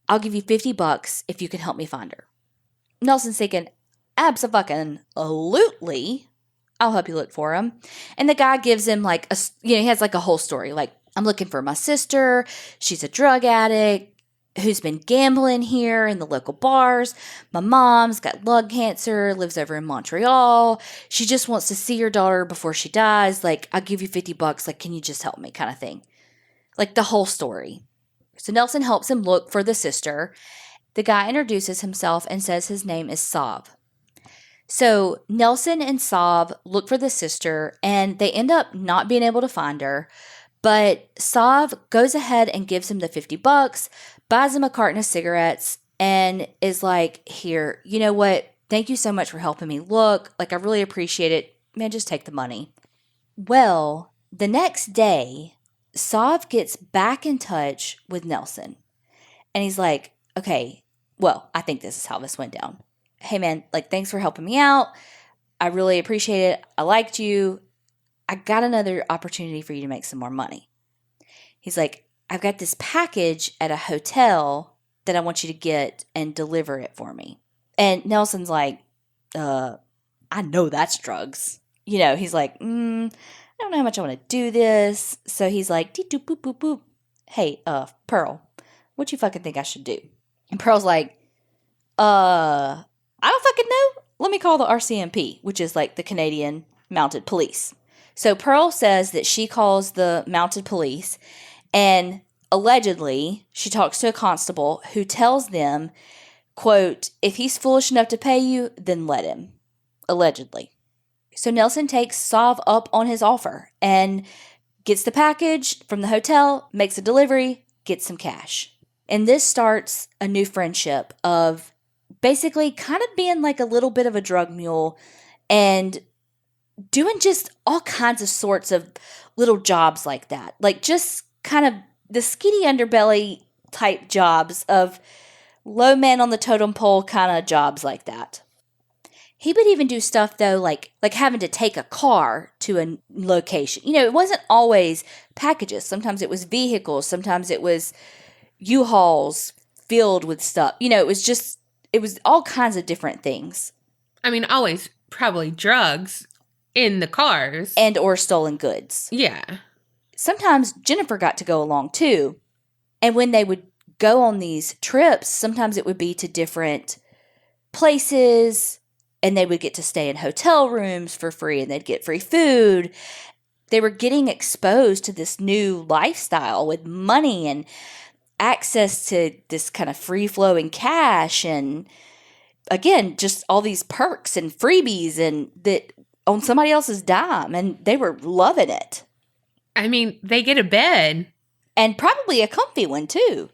I'll give you $50 if you can help me find her. Nelson's thinking, abso-fucking-lutely, I'll help you look for him. And the guy gives him like he has like a whole story. Like, I'm looking for my sister. She's a drug addict who's been gambling here in the local bars. My mom's got lung cancer, lives over in Montreal. She just wants to see her daughter before she dies. Like, I'll give you $50. Like, can you just help me kind of thing? Like the whole story. So Nelson helps him look for the sister. The guy introduces himself and says his name is Sav. So Nelson and Sav look for the sister and they end up not being able to find her. But Sav goes ahead and gives him the $50, buys him a carton of cigarettes, and is like, here, you know what? Thank you so much for helping me look. Like, I really appreciate it. Man, just take the money. Well, the next day, Sav gets back in touch with Nelson. And he's like, okay, well, I think this is how this went down. Hey, man, like, thanks for helping me out. I really appreciate it. I liked you. I got another opportunity for you to make some more money. He's like, I've got this package at a hotel that I want you to get and deliver it for me. And Nelson's like, I know that's drugs. You know, he's like, I don't know how much I want to do this. So he's like, dee-doop, boop, boop, boop. Hey, Pearl, what you fucking think I should do? And Pearl's like, I don't fucking know. Let me call the RCMP, which is like the Canadian Mounted Police. So Pearl says that she calls the mounted police and allegedly she talks to a constable who tells them, quote, if he's foolish enough to pay you, then let him. Allegedly. So Nelson takes Sav up on his offer and gets the package from the hotel, makes a delivery, gets some cash. And this starts a new friendship of basically kind of being like a little bit of a drug mule and doing just all kinds of sorts of little jobs like that. Like just kind of the skinny underbelly type jobs of low man on the totem pole kind of jobs like that. He would even do stuff though, like having to take a car to a location. You know, it wasn't always packages. Sometimes it was vehicles. Sometimes it was U-Hauls filled with stuff. You know, it was all kinds of different things. I mean, always probably drugs in the cars. And or stolen goods. Yeah. Sometimes Jennifer got to go along too. And when they would go on these trips, sometimes it would be to different places and they would get to stay in hotel rooms for free and they'd get free food. They were getting exposed to this new lifestyle with money and access to this kind of free-flowing cash and, again, just all these perks and freebies and that on somebody else's dime, and they were loving it. I mean, they get a bed. And probably a comfy one, too.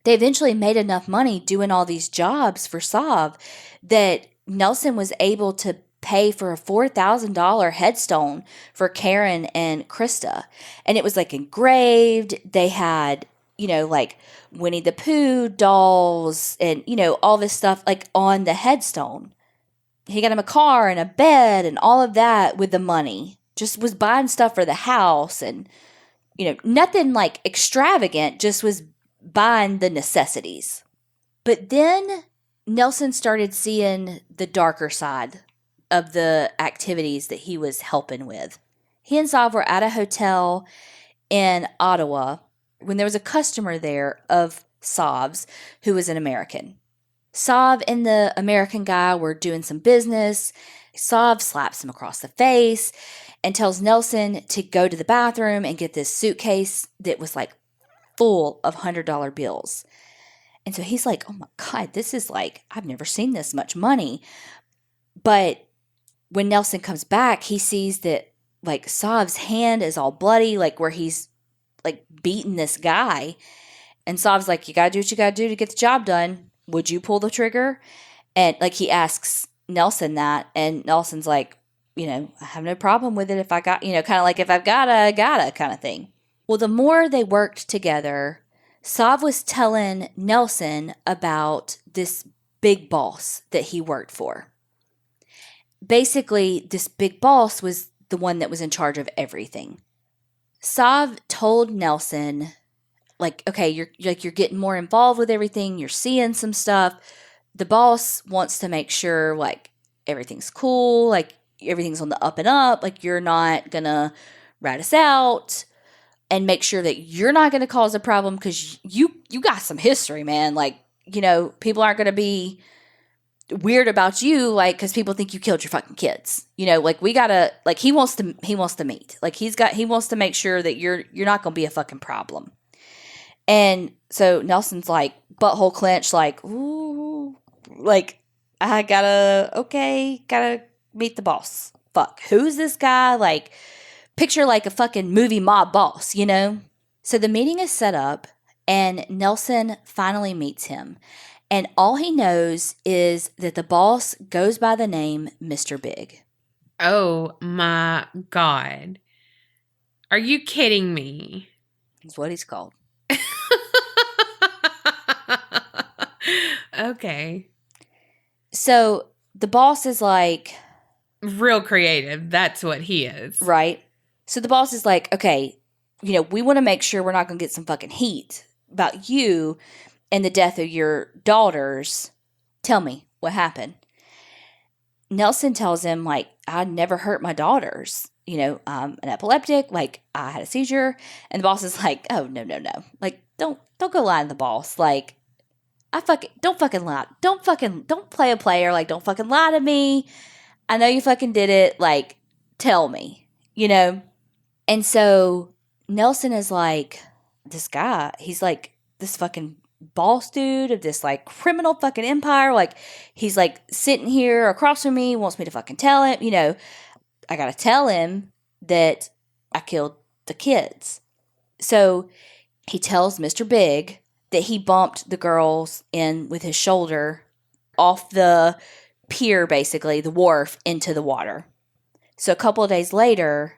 They eventually made enough money doing all these jobs for Sav that Nelson was able to pay for a $4,000 headstone for Karen and Krista. And it was like engraved. They had, you know, like Winnie the Pooh dolls and, you know, all this stuff like on the headstone. He got him a car and a bed and all of that with the money. Just was buying stuff for the house and, you know, nothing like extravagant, just was buying the necessities. But then Nelson started seeing the darker side of the activities that he was helping with. He and Sav were at a hotel in Ottawa when there was a customer there of Sav's who was an American. Sav and the American guy were doing some business. Sav slaps him across the face and tells Nelson to go to the bathroom and get this suitcase that was like full of $100 bills. And so he's like, oh my God, this is like, I've never seen this much money. But when Nelson comes back, he sees that like Sav's hand is all bloody, like where he's like beating this guy. And Sav's like, you gotta do what you gotta do to get the job done. Would you pull the trigger? And like he asks Nelson that, and Nelson's like, you know, I have no problem with it if I got, you know, kind of like if I've gotta, I gotta kind of thing. Well, the more they worked together, Sav was telling Nelson about this big boss that he worked for. Basically, this big boss was the one that was in charge of everything. Sav told Nelson, like, okay, you're getting more involved with everything. You're seeing some stuff. The boss wants to make sure like everything's cool, like everything's on the up and up, like you're not gonna rat us out, and make sure that you're not gonna cause a problem because you got some history, man. Like, you know, people aren't gonna be weird about you, like, because people think you killed your fucking kids. You know, like we gotta, like he wants to meet, like he wants to make sure that you're not gonna be a fucking problem. And so Nelson's like butthole clenched, like, ooh, like I gotta meet the boss. Fuck, who's this guy? Like, picture like a fucking movie mob boss, you know? So the meeting is set up and Nelson finally meets him. And all he knows is that the boss goes by the name Mr. Big. Oh my God. Are you kidding me? That's what he's called. Okay. So the boss is like... real creative. That's what he is. Right. So the boss is like, okay, you know, we want to make sure we're not going to get some fucking heat about you and the death of your daughters. Tell me what happened. Nelson tells him, like, I never hurt my daughters. You know, I'm an epileptic. Like, I had a seizure. And the boss is like, oh, no. Like, don't go lie to the boss. Like, don't fucking lie. Don't play a player. Like, don't fucking lie to me. I know you fucking did it. Like, tell me, you know? And so Nelson is like, this guy, he's like this fucking boss dude of this like criminal fucking empire. Like, he's like sitting here across from me, wants me to fucking tell him, you know, I got to tell him that I killed the kids. So he tells Mr. Big that he bumped the girls in with his shoulder off the pier, basically, the wharf, into the water. So a couple of days later,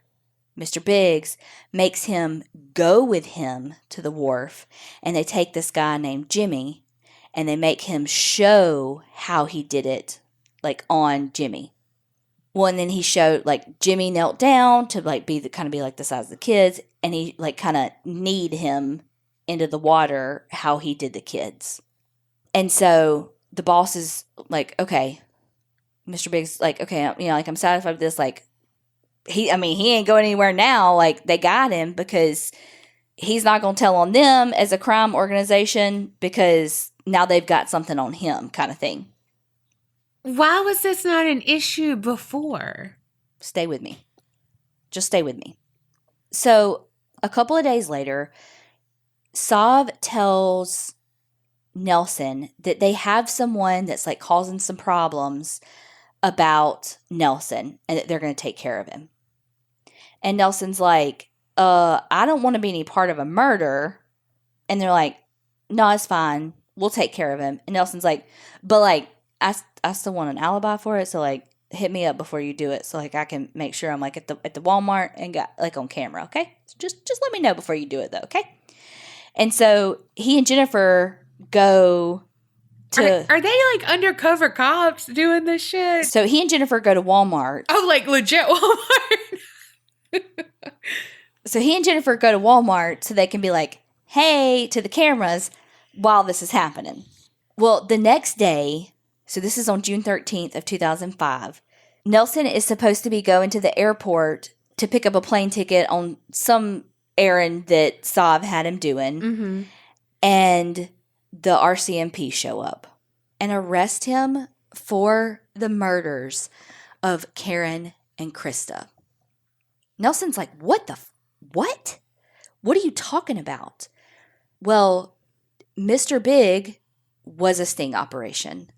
Mr. Biggs makes him go with him to the wharf, and they take this guy named Jimmy, and they make him show how he did it, like on Jimmy. Well, and then he showed, like, Jimmy knelt down to, like, be like the size of the kids, and he, like, kind of kneed him into the water how he did the kids. And so the boss is like, okay, Mr. Biggs, like, okay, you know, like, I'm satisfied with this, like, he ain't going anywhere now, like, they got him because he's not going to tell on them as a crime organization because now they've got something on him, kind of thing. Why was this not an issue before? Stay with me. Just stay with me. So a couple of days later, Sav tells Nelson that they have someone that's like causing some problems about Nelson and that they're going to take care of him. And Nelson's like, I don't want to be any part of a murder. And they're like, no, it's fine. We'll take care of him. And Nelson's like, but like, I still want an alibi for it. So like, hit me up before you do it. So like, I can make sure I'm like at the Walmart and got like on camera. Okay. So just let me know before you do it though. Okay. And so he and Jennifer go to... Are they like undercover cops doing this shit? So he and Jennifer go to Walmart. Oh, like legit Walmart. So he and Jennifer go to Walmart so they can be like, hey, to the cameras while this is happening. Well, the next day, so this is on June 13th of 2005, Nelson is supposed to be going to the airport to pick up a plane ticket on some errand that Sav had him doing. Mm-hmm. And the RCMP show up and arrest him for the murders of Karen and Krista. Nelson's like, what? What are you talking about? Well, Mr. Big was a sting operation.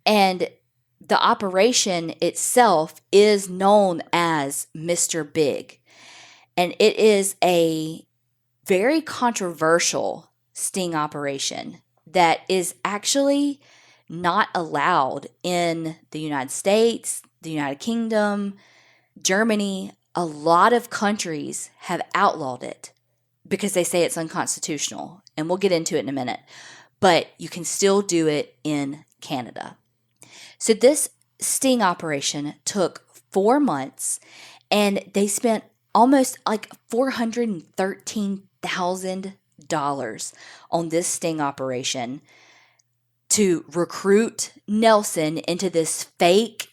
And the operation itself is known as Mr. Big. And it is a very controversial sting operation that is actually not allowed in the United States, the United Kingdom, Germany. A lot of countries have outlawed it because they say it's unconstitutional. And we'll get into it in a minute. But you can still do it in Canada. So this sting operation took 4 months, and they spent almost like $413,000 on this sting operation to recruit Nelson into this fake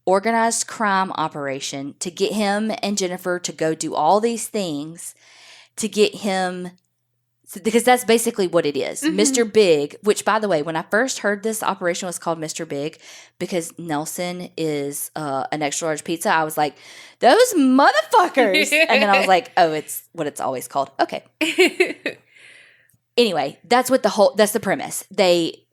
organized crime operation to get him and Jennifer to go do all these things to get him, because that's basically what it is. Mm-hmm. Mr. Big, which by the way, when I first heard this operation was called Mr. Big because Nelson is an extra large pizza, I was like, those motherfuckers. And then I was like, oh, it's what it's always called. Okay. Anyway, that's the premise. They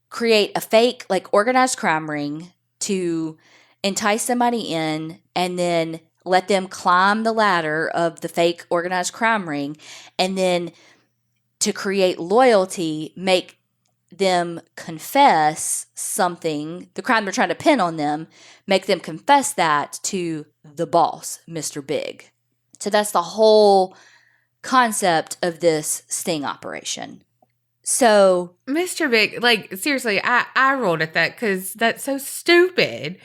create a fake, like, organized crime ring to entice somebody in and then let them climb the ladder of the fake organized crime ring, and then to create loyalty, make them confess something, the crime they're trying to pin on them, make them confess that to the boss, Mr. Big. So that's the whole concept of this sting operation. So Mr. Big, like, seriously, I rolled at that because that's so stupid.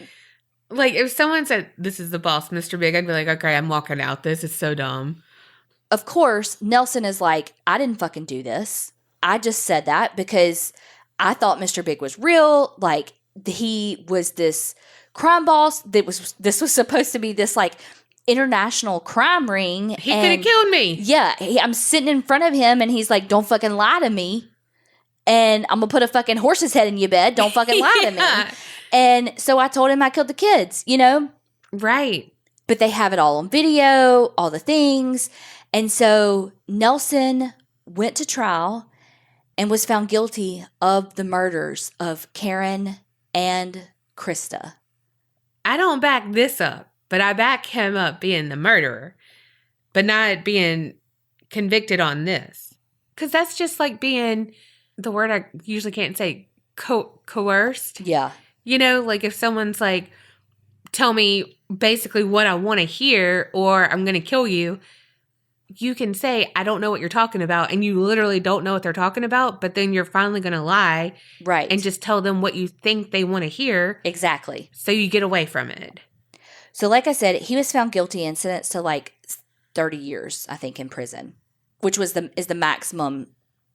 Like, if someone said, this is the boss, Mr. Big, I'd be like, okay, I'm walking out. This is so dumb. Of course, Nelson is like, I didn't fucking do this. I just said that because I thought Mr. Big was real. Like, he was this crime boss. This was supposed to be this, like, international crime ring. He could have killed me. Yeah. I'm sitting in front of him and he's like, don't fucking lie to me. And I'm going to put a fucking horse's head in your bed. Don't fucking lie to me. And so I told him I killed the kids, you know? Right. But they have it all on video, all the things. And so Nelson went to trial and was found guilty of the murders of Karen and Krista. I don't back this up. but I back him up being the murderer, but not being convicted on this. Because that's just like being, the word I usually can't say, coerced. Yeah. You know, like if someone's like, tell me basically what I want to hear or I'm going to kill you, you can say, I don't know what you're talking about. And you literally don't know what they're talking about. But then you're finally going to lie. Right. And just tell them what you think they want to hear. Exactly. So you get away from it. So like I said, he was found guilty and sentenced to like 30 years, I think, in prison, which is the maximum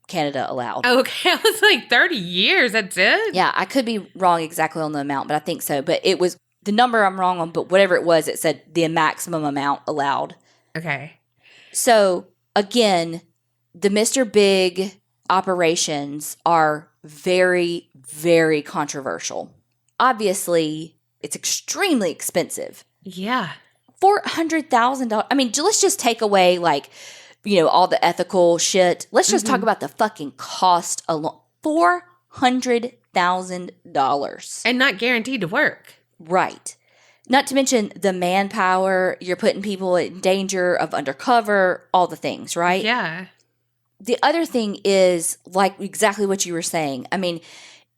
Canada allowed. Okay, I was like 30 years, that's it? Yeah, I could be wrong exactly on the amount, but I think so. But it was the number I'm wrong on, but whatever it was, it said the maximum amount allowed. Okay. So again, the Mr. Big operations are very, very controversial. Obviously, it's extremely expensive. Yeah. $400,000. I mean, let's just take away like, you know, all the ethical shit. Let's just talk about the fucking cost alone. $400,000. And not guaranteed to work. Right. Not to mention the manpower. You're putting people in danger of undercover, all the things, right? Yeah. The other thing is like exactly what you were saying. I mean,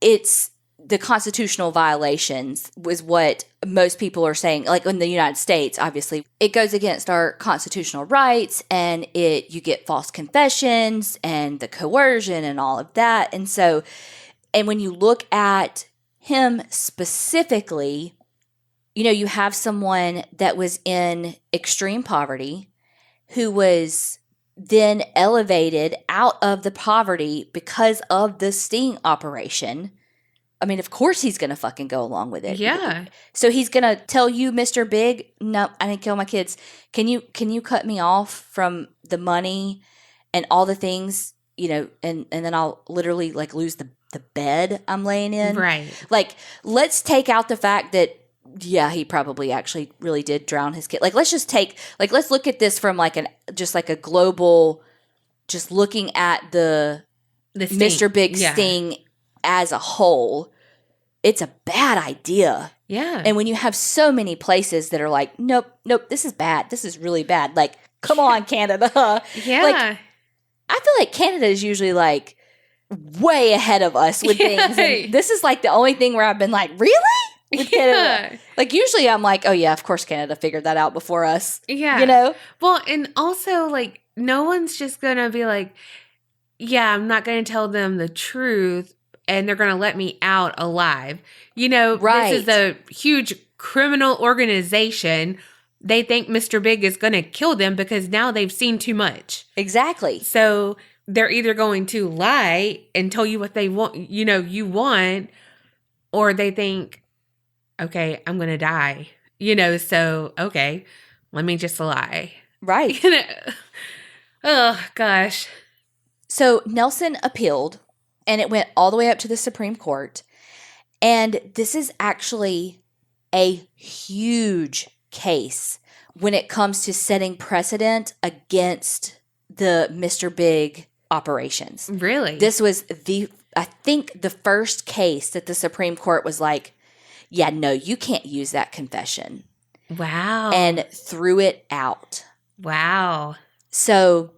it's the constitutional violations was what most people are saying. Like in the United States, obviously, it goes against our constitutional rights and you get false confessions and the coercion and all of that. And so, and when you look at him specifically, you know, you have someone that was in extreme poverty who was then elevated out of the poverty because of the sting operation. I mean, of course he's going to fucking go along with it. Yeah. So he's going to tell you, Mr. Big, no, I didn't kill my kids. Can you cut me off from the money and all the things, you know, and then I'll literally like lose the bed I'm laying in. Right. Like, let's take out the fact that, yeah, he probably actually really did drown his kid. Like, let's look at this from like just like a global, just looking at the sting. Mr. Big sting as a whole. It's a bad idea. Yeah. And when you have so many places that are like, nope, this is bad. This is really bad. Like, come on, Canada. Yeah. Like, I feel like Canada is usually like way ahead of us with things. And this is like the only thing where I've been like, really? With Canada. Like, usually I'm like, oh yeah, of course Canada figured that out before us. Yeah. You know? Well, and also like no one's just going to be like, yeah, I'm not going to tell them the truth and they're going to let me out alive. You know, right. This is a huge criminal organization. They think Mr. Big is going to kill them because now they've seen too much. Exactly. So they're either going to lie and tell you what they want, you know, you want, or they think, okay, I'm going to die, you know, so, okay, let me just lie. Right. You know? Oh, gosh. So Nelson appealed, and it went all the way up to the Supreme Court. And this is actually a huge case when it comes to setting precedent against the Mr. Big operations. Really? This was I think the first case that the Supreme Court was like, yeah, no, you can't use that confession. Wow. And threw it out. Wow. So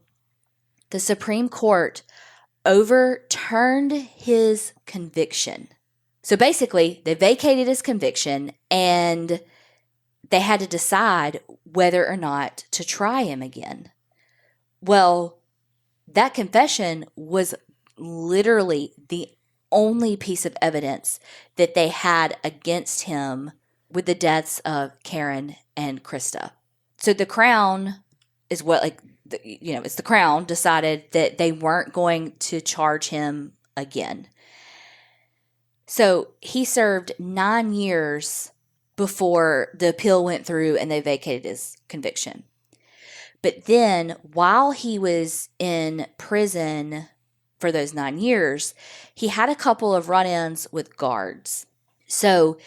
the Supreme Court overturned his conviction. So basically, they vacated his conviction and they had to decide whether or not to try him again. Well, that confession was literally the only piece of evidence that they had against him with the deaths of Karen and Krista. So the Crown is what, like, it's the Crown decided that they weren't going to charge him again. So he served 9 years before the appeal went through and they vacated his conviction. But then while he was in prison for those 9 years, he had a couple of run-ins with guards. So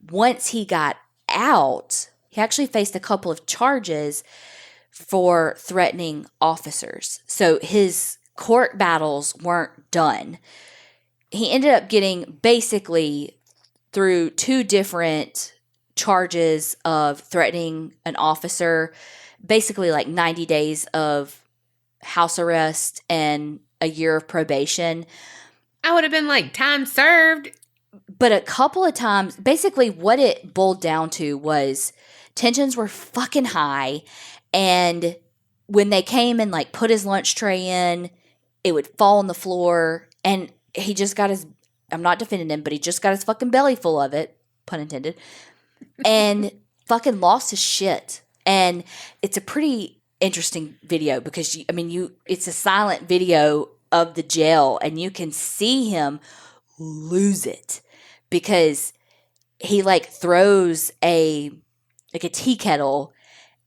once he got out, he actually faced a couple of charges for threatening officers. So his court battles weren't done. He ended up getting basically through 2 different charges of threatening an officer, basically like 90 days of house arrest and a year of probation. I would have been like, time served. But a couple of times, basically what it boiled down to was tensions were fucking high. And when they came and like put his lunch tray in, it would fall on the floor. And he just got his, I'm not defending him, but he just got his fucking belly full of it, pun intended, and fucking lost his shit. And it's a pretty interesting video because it's a silent video of the jail and you can see him lose it because he like throws a tea kettle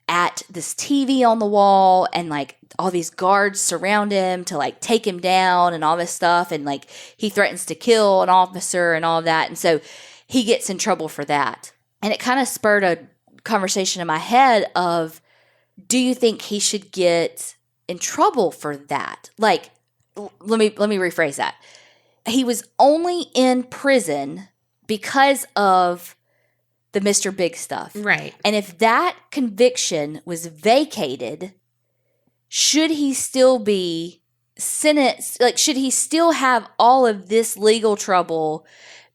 at this TV on the wall and like all these guards surround him to like take him down and all this stuff. And like he threatens to kill an officer and all of that. And so he gets in trouble for that. And it kind of spurred a conversation in my head of, do you think he should get in trouble for that? Like, let me rephrase that. He was only in prison because of the Mr. Big stuff. Right. And if that conviction was vacated, should he still be sentenced? Like, should he still have all of this legal trouble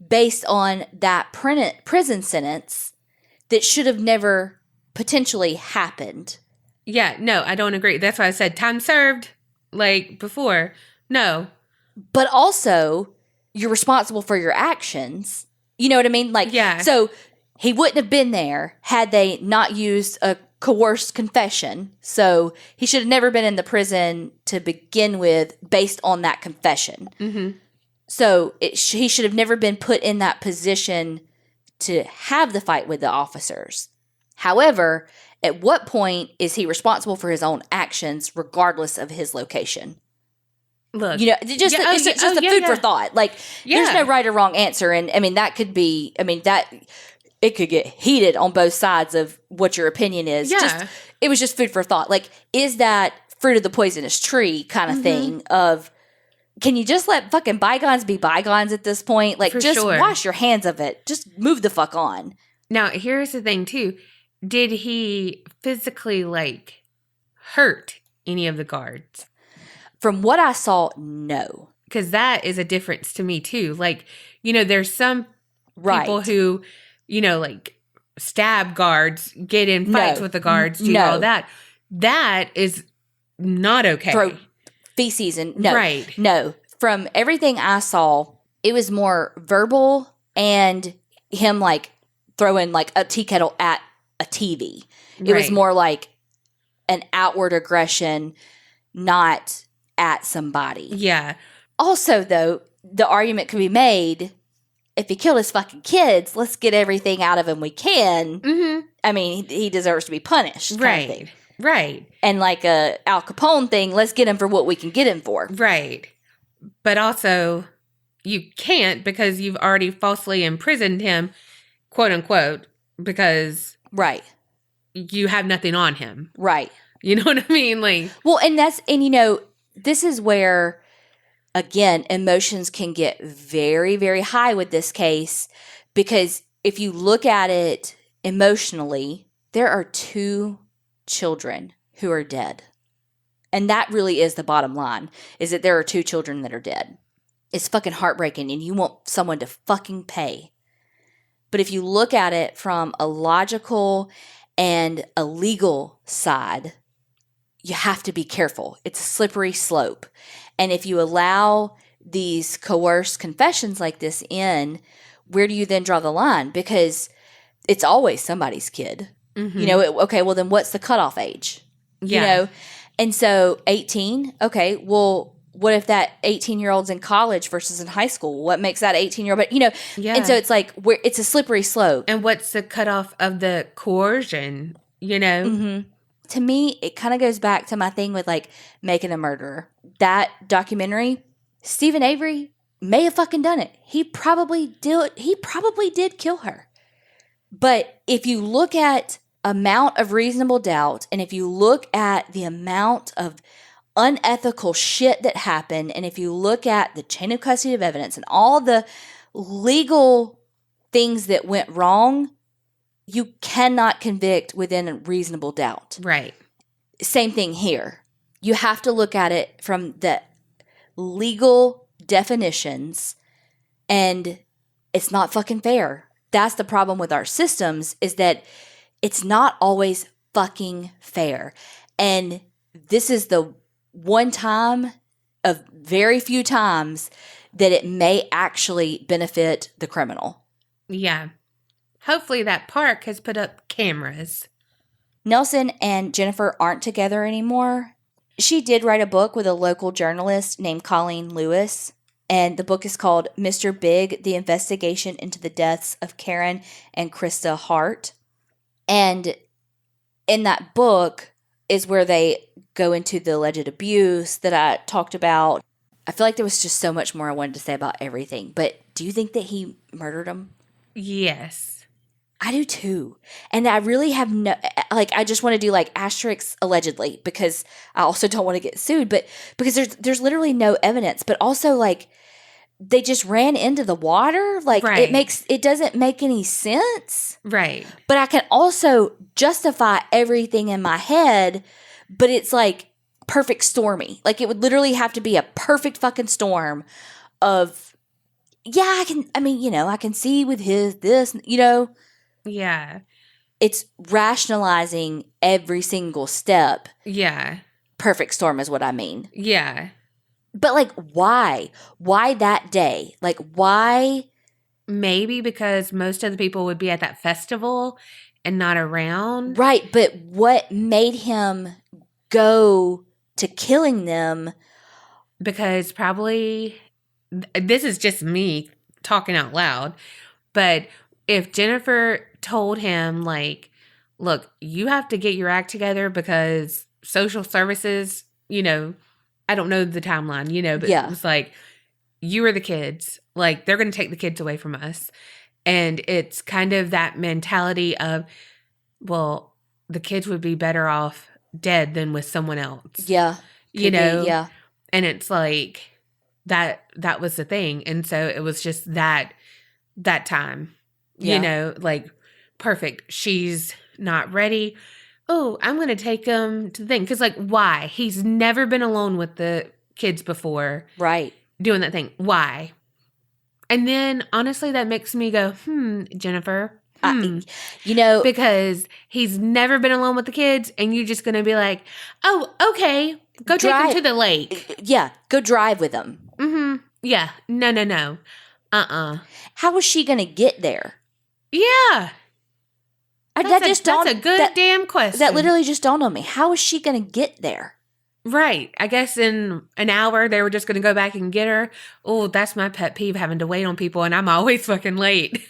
based on that prison sentence that should have never potentially happened? Yeah, no, I don't agree. That's why I said time served, like before. No. But also, you're responsible for your actions. You know what I mean? Like, yeah. So he wouldn't have been there had they not used a coerced confession. So he should have never been in the prison to begin with based on that confession. Mm-hmm. So he should have never been put in that position to have the fight with the officers. However, at what point is he responsible for his own actions regardless of his location? Look, it's just a food for thought. Like, there's no right or wrong answer. And that could be, it could get heated on both sides of what your opinion is. Yeah. It was just food for thought. Like, is that fruit of the poisonous tree kind of thing of, can you just let fucking bygones be bygones at this point? Like, just wash your hands of it. Just move the fuck on. Now, here's the thing, too. Did he physically, like, hurt any of the guards? From what I saw, no. Because that is a difference to me, too. Like, there's some people who, like, stab guards, get in fights with the guards, do all that. That is not okay. Throw feces and no. Right. No. From everything I saw, it was more verbal and him, like, throwing, like, a tea kettle at a TV. It was more like an outward aggression, not at somebody. Yeah. Also, though, the argument can be made, if he killed his fucking kids, let's get everything out of him we can. Mm-hmm. He deserves to be punished. Right. Right. And like a Al Capone thing, let's get him for what we can get him for. Right. But also, you can't because you've already falsely imprisoned him, quote unquote, because you have nothing on him. Right. You know what I mean? Like, well, and this is where, again, emotions can get very, very high with this case, because if you look at it emotionally, there are 2 children who are dead. And that really is the bottom line, is that there are 2 children that are dead. It's fucking heartbreaking, and you want someone to fucking pay. But if you look at it from a logical and a legal side, you have to be careful. It's a slippery slope. And if you allow these coerced confessions like this in, where do you then draw the line? Because it's always somebody's kid. Mm-hmm. Okay, well then what's the cutoff age? Yeah. And so 18, okay, well, what if that 18-year-old's in college versus in high school? What makes that 18-year-old? But, yeah. And so it's like, it's a slippery slope. And what's the cutoff of the coercion, Mm-hmm. To me, it kind of goes back to my thing with, like, Making a Murderer. That documentary, Stephen Avery may have fucking done it. He probably did kill her. But if you look at amount of reasonable doubt, and if you look at the amount of unethical shit that happened, and if you look at the chain of custody of evidence and all the legal things that went wrong, you cannot convict within a reasonable doubt. Right. Same thing here. You have to look at it from the legal definitions, and it's not fucking fair. That's the problem with our systems, is that it's not always fucking fair. And this is the one time of very few times that it may actually benefit the criminal. Yeah. Hopefully that park has put up cameras. Nelson and Jennifer aren't together anymore. She did write a book with a local journalist named Colleen Lewis, and the book is called Mr. Big, The Investigation into the Deaths of Karen and Krista Hart. And in that book is where they go into the alleged abuse that I talked about. I feel like there was just so much more I wanted to say about everything. But do you think that he murdered him? Yes. I do too. And I really have no, like, I just want to do like asterisks allegedly, because I also don't want to get sued, but because there's literally no evidence, but also like they just ran into the water. Like Right. it doesn't make any sense. Right. But I can also justify everything in my head, but it's like perfect stormy. Like it would literally have to be a perfect fucking storm of, yeah, I can see with this. Yeah. It's rationalizing every single step. Yeah. Perfect storm is what I mean. Yeah. But like, why? Why that day? Like, why? Maybe because most of the people would be at that festival and not around. Right. But what made him go to killing them? Because probably, this is just me talking out loud, but if Jennifer told him, like, look, you have to get your act together because social services, I don't know the timeline, but Yeah. it was like, you are the kids. Like, they're going to take the kids away from us. And it's kind of that mentality of, well, the kids would be better off dead than with someone else. Yeah. Yeah. And it's like, that was the thing. And so it was just that time. Yeah. Like, perfect. She's not ready. Oh, I'm going to take him to the thing. Because, like, why? He's never been alone with the kids before. Right. Doing that thing. Why? And then, honestly, that makes me go, Jennifer. Because he's never been alone with the kids. And you're just going to be like, oh, okay. Go take him to the lake. Yeah. Go drive with him. Mm-hmm. Yeah. No. How was she going to get there? Yeah. That's a good damn question. That literally just dawned on me. How is she going to get there? Right. I guess in an hour they were just going to go back and get her. Oh, that's my pet peeve, having to wait on people, and I'm always fucking late.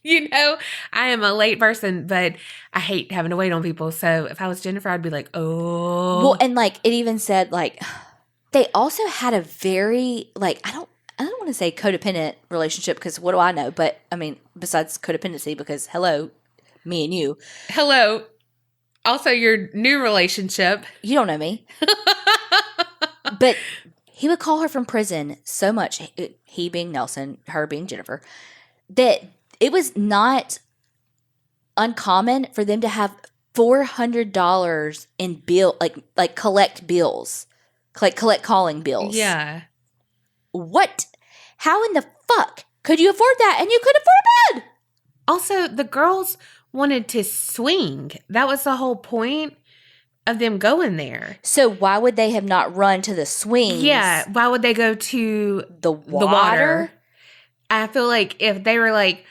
I am a late person, but I hate having to wait on people. So if I was Jennifer, I'd be like, oh. Well, and like it even said, like, they also had a very, like, I don't want to say codependent relationship, because what do I know? But I mean, besides codependency, because hello, me and you. Hello. Also, your new relationship. You don't know me. But he would call her from prison so much, he being Nelson, her being Jennifer, that it was not uncommon for them to have $400 in bill, like collect bills, collect calling bills. Yeah. What? How in the fuck could you afford that? And you couldn't afford a bed. Also, the girls wanted to swing. That was the whole point of them going there. So why would they have not run to the swings? Yeah. Why would they go to the water? I feel like if they were like,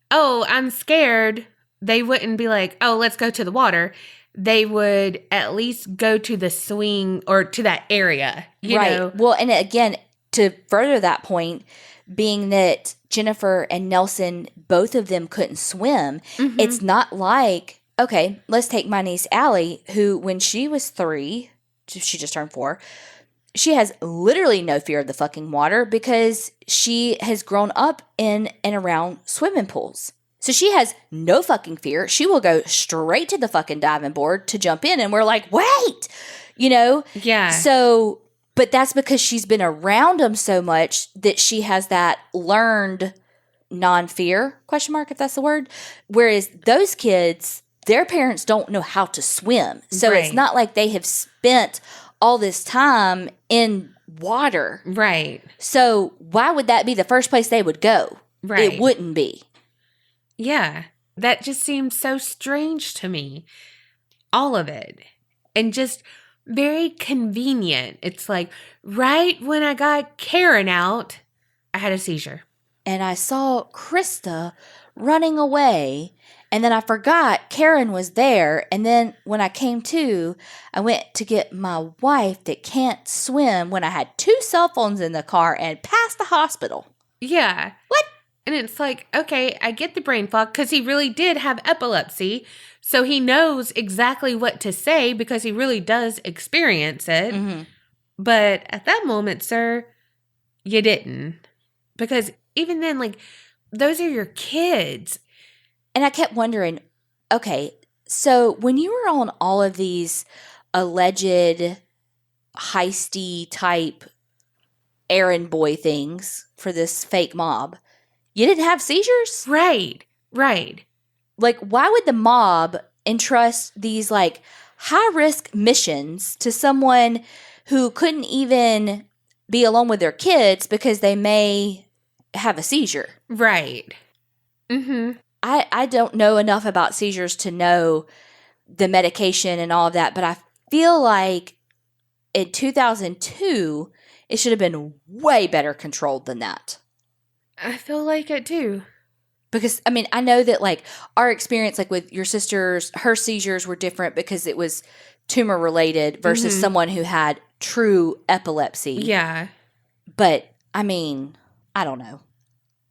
oh, I'm scared, they wouldn't be like, oh, let's go to the water. They would at least go to the swing or to that area, you know? Well, and again, to further that point, being that Jennifer and Nelson, both of them couldn't swim, it's not like, okay, let's take my niece Allie, who when she was 3, she just turned 4, she has literally no fear of the fucking water because she has grown up in and around swimming pools. So she has no fucking fear. She will go straight to the fucking diving board to jump in, and we're like, wait, Yeah. So, but that's because she's been around them so much that she has that learned non-fear, question mark, if that's the word. Whereas those kids, their parents don't know how to swim. So it's not like they have spent all this time in water. Right. So why would that be the first place they would go? Right. It wouldn't be. Yeah. That just seemed so strange to me. All of it. And just very convenient. It's like right when I got Karen out, I had a seizure. And I saw Krista running away. And then I forgot Karen was there. And then when I came to, I went to get my wife that can't swim when I had 2 cell phones in the car and passed the hospital. Yeah. What? And it's like, okay, I get the brain fog because he really did have epilepsy. So he knows exactly what to say because he really does experience it. Mm-hmm. But at that moment, sir, you didn't. Because even then, like, those are your kids. And I kept wondering, okay, so when you were on all of these alleged heisty type errand boy things for this fake mob, you didn't have seizures? Right, right. Like, why would the mob entrust these, like, high-risk missions to someone who couldn't even be alone with their kids because they may have a seizure? Right. Mm-hmm. I don't know enough about seizures to know the medication and all of that, but I feel like in 2002, it should have been way better controlled than that. I feel like it too. Because, I mean, I know that, like, our experience, like, with your sister's, her seizures were different because it was tumor-related versus someone who had true epilepsy. Yeah. But, I mean, I don't know.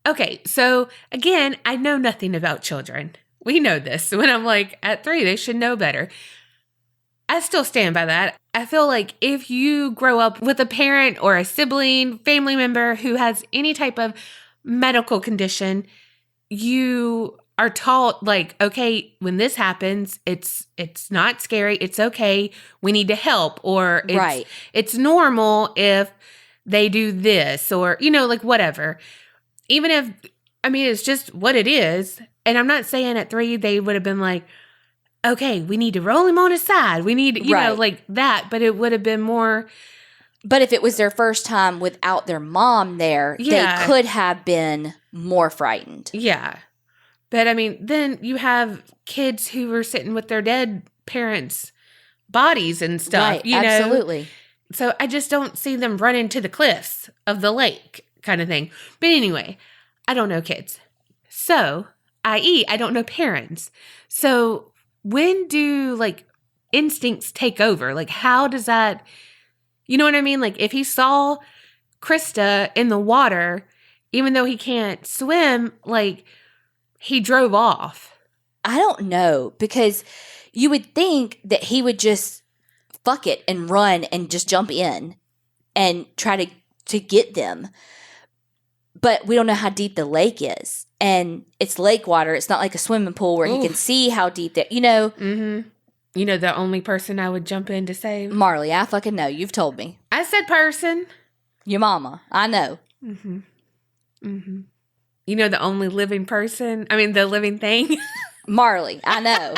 Okay, so, again, I know nothing about children. We know this. When I'm like, at 3, they should know better. I still stand by that. I feel like if you grow up with a parent or a sibling, family member who has any type of medical condition, you are taught, like, okay, when this happens, it's not scary. It's okay. We need to help. Or it's normal if they do this or, you know, like whatever. Even if, I mean, it's just what it is. And I'm not saying at 3 they would have been like, okay, we need to roll him on his side. We need, you know, like that. But it would have been more. But if it was their first time without their mom there, they could have been more frightened. Yeah. But I mean, then you have kids who were sitting with their dead parents' bodies and stuff. Right, absolutely. So I just don't see them running to the cliffs of the lake kind of thing. But anyway, I don't know kids. So, i.e., I don't know parents. So when do, like, instincts take over? Like, how does that, you know what I mean? Like, if he saw Krista in the water, even though he can't swim, like, he drove off. I don't know, because you would think that he would just fuck it and run and just jump in and try to get them. But we don't know how deep the lake is. And it's lake water. It's not like a swimming pool where he can see how deep that, you know. Mm-hmm. You know, the only person I would jump in to save? Marley, I fucking know. You've told me. I said person. Your mama. I know. Mm-hmm. Mm-hmm. You know the only living person? I mean, the living thing? Marley, I know.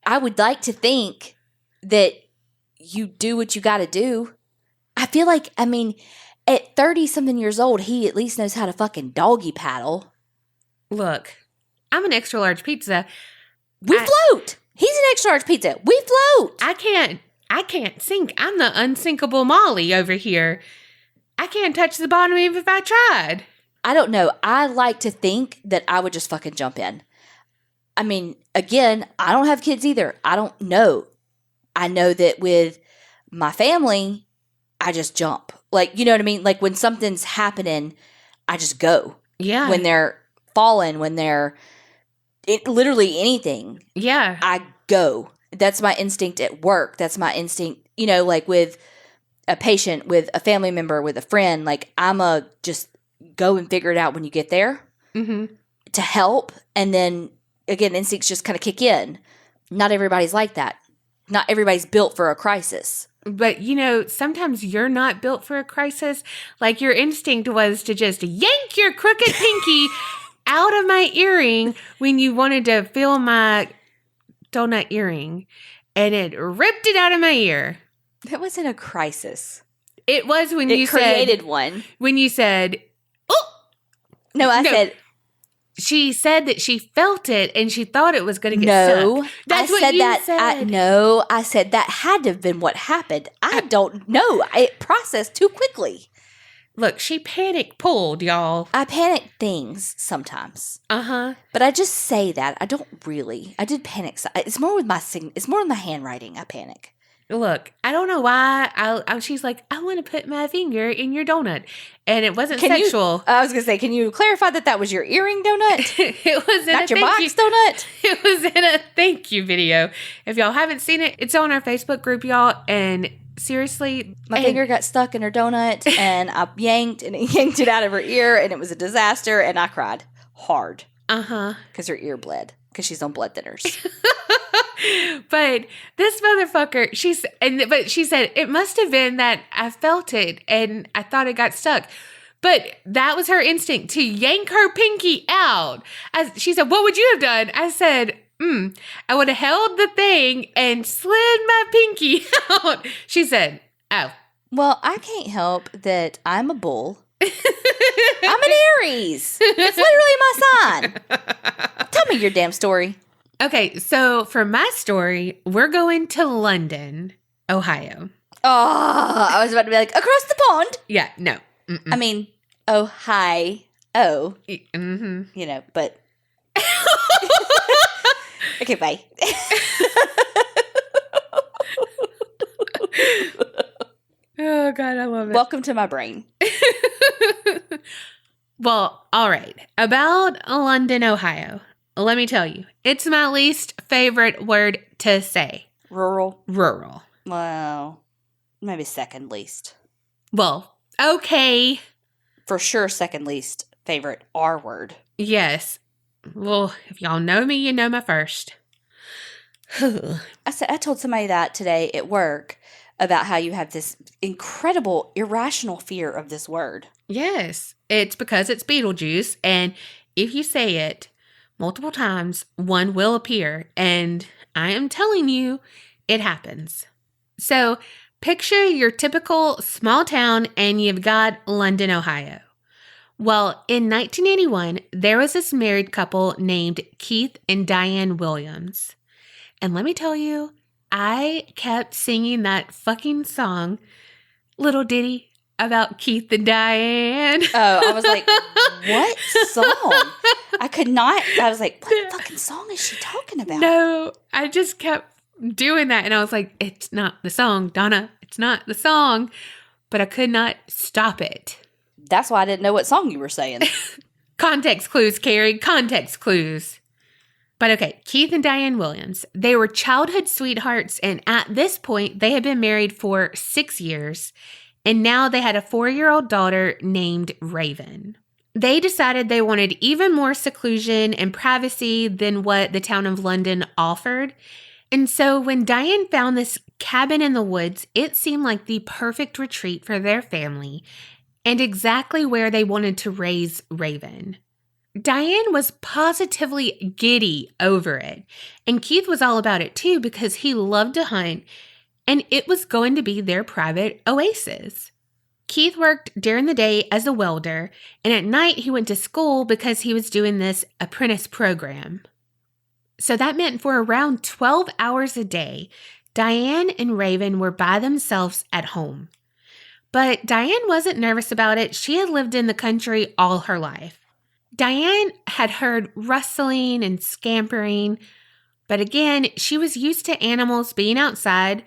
I would like to think that you do what you got to do. I feel like, I mean, at 30-something years old, he at least knows how to fucking doggy paddle. Look, I'm an extra large pizza. We float. He's an extra large pizza. We float. I can't sink. I'm the unsinkable Molly over here. I can't touch the bottom even if I tried. I don't know. I like to think that I would just fucking jump in. I mean, again, I don't have kids either. I don't know. I know that with my family, I just jump. Like, you know what I mean? Like when something's happening, I just go. Yeah. When they're falling, when they're literally anything. Yeah. I go. That's my instinct at work. That's my instinct, you know, like with a patient, with a family member, with a friend. Like I'm just go and figure it out when you get there to help. And then again, instincts just kind of kick in. Not everybody's like that. not everybody's built for a crisis. But, sometimes you're not built for a crisis. Like, your instinct was to just yank your crooked pinky out of my earring when you wanted to feel my donut earring. And it ripped it out of my ear. That wasn't a crisis. It was when you said... It created one. When you said, oh! No, I said... She said that she felt it and she thought it was going to get sucked. That's what you said. I said that had to have been what happened. I don't know. It processed too quickly. Look, she panic pulled, y'all. I panic things sometimes. Uh-huh. But I just say that. I don't really. I did panic. It's more with it's more in the handwriting. I panic. Look, I don't know why. She's like, I want to put my finger in your donut. And it wasn't sexual. I was going to say, can you clarify that was your earring donut? It was in not your box donut? It was in a thank you video. If y'all haven't seen it, it's on our Facebook group, y'all. And seriously. My finger got stuck in her donut and I yanked it out of her ear and it was a disaster and I cried hard. Uh-huh. Because her ear bled. Because she's on blood thinners. But this motherfucker, she said, it must have been that I felt it and I thought it got stuck. But that was her instinct to yank her pinky out. She said, what would you have done? I said, I would have held the thing and slid my pinky out. She said, oh. Well, I can't help that I'm a bull. I'm an Aries. It's literally my sign. Tell me your damn story. Okay, so for my story, we're going to London, Ohio. Oh, I was about to be like, across the pond? Yeah, no. Mm-mm. I mean, Ohio. Mm-hmm. But... Okay, bye. Oh, God, I love it. Welcome to my brain. Well, all right. About London, Ohio. Let me tell you, it's my least favorite word to say. Rural? Rural. Well, maybe second least. Well, okay. For sure, second least favorite R word. Yes. Well, if y'all know me, you know my first. I told somebody that today at work about how you have this incredible, irrational fear of this word. Yes. It's because it's Beetlejuice, and if you say it multiple times, one will appear, and I am telling you, it happens. So, picture your typical small town, and you've got London, Ohio. Well, in 1981, there was this married couple named Keith and Diane Williams. And let me tell you, I kept singing that fucking song, little ditty about Keith and Diane. Oh, I was like, what song? I was like, what fucking song is she talking about? No, I just kept doing that. And I was like, it's not the song, Donna. It's not the song. But I could not stop it. That's why I didn't know what song you were saying. Context clues, Carrie. Context clues. But okay, Keith and Diane Williams, they were childhood sweethearts. And at this point, they had been married for 6 years. And now they had a 4-year-old daughter named Raven. They decided they wanted even more seclusion and privacy than what the town of London offered. And so when Diane found this cabin in the woods, it seemed like the perfect retreat for their family and exactly where they wanted to raise Raven. Diane was positively giddy over it, and Keith was all about it too because he loved to hunt, and it was going to be their private oasis. Keith worked during the day as a welder, and at night he went to school because he was doing this apprentice program. So that meant for around 12 hours a day, Diane and Raven were by themselves at home. But Diane wasn't nervous about it. She had lived in the country all her life. Diane had heard rustling and scampering, but again, she was used to animals being outside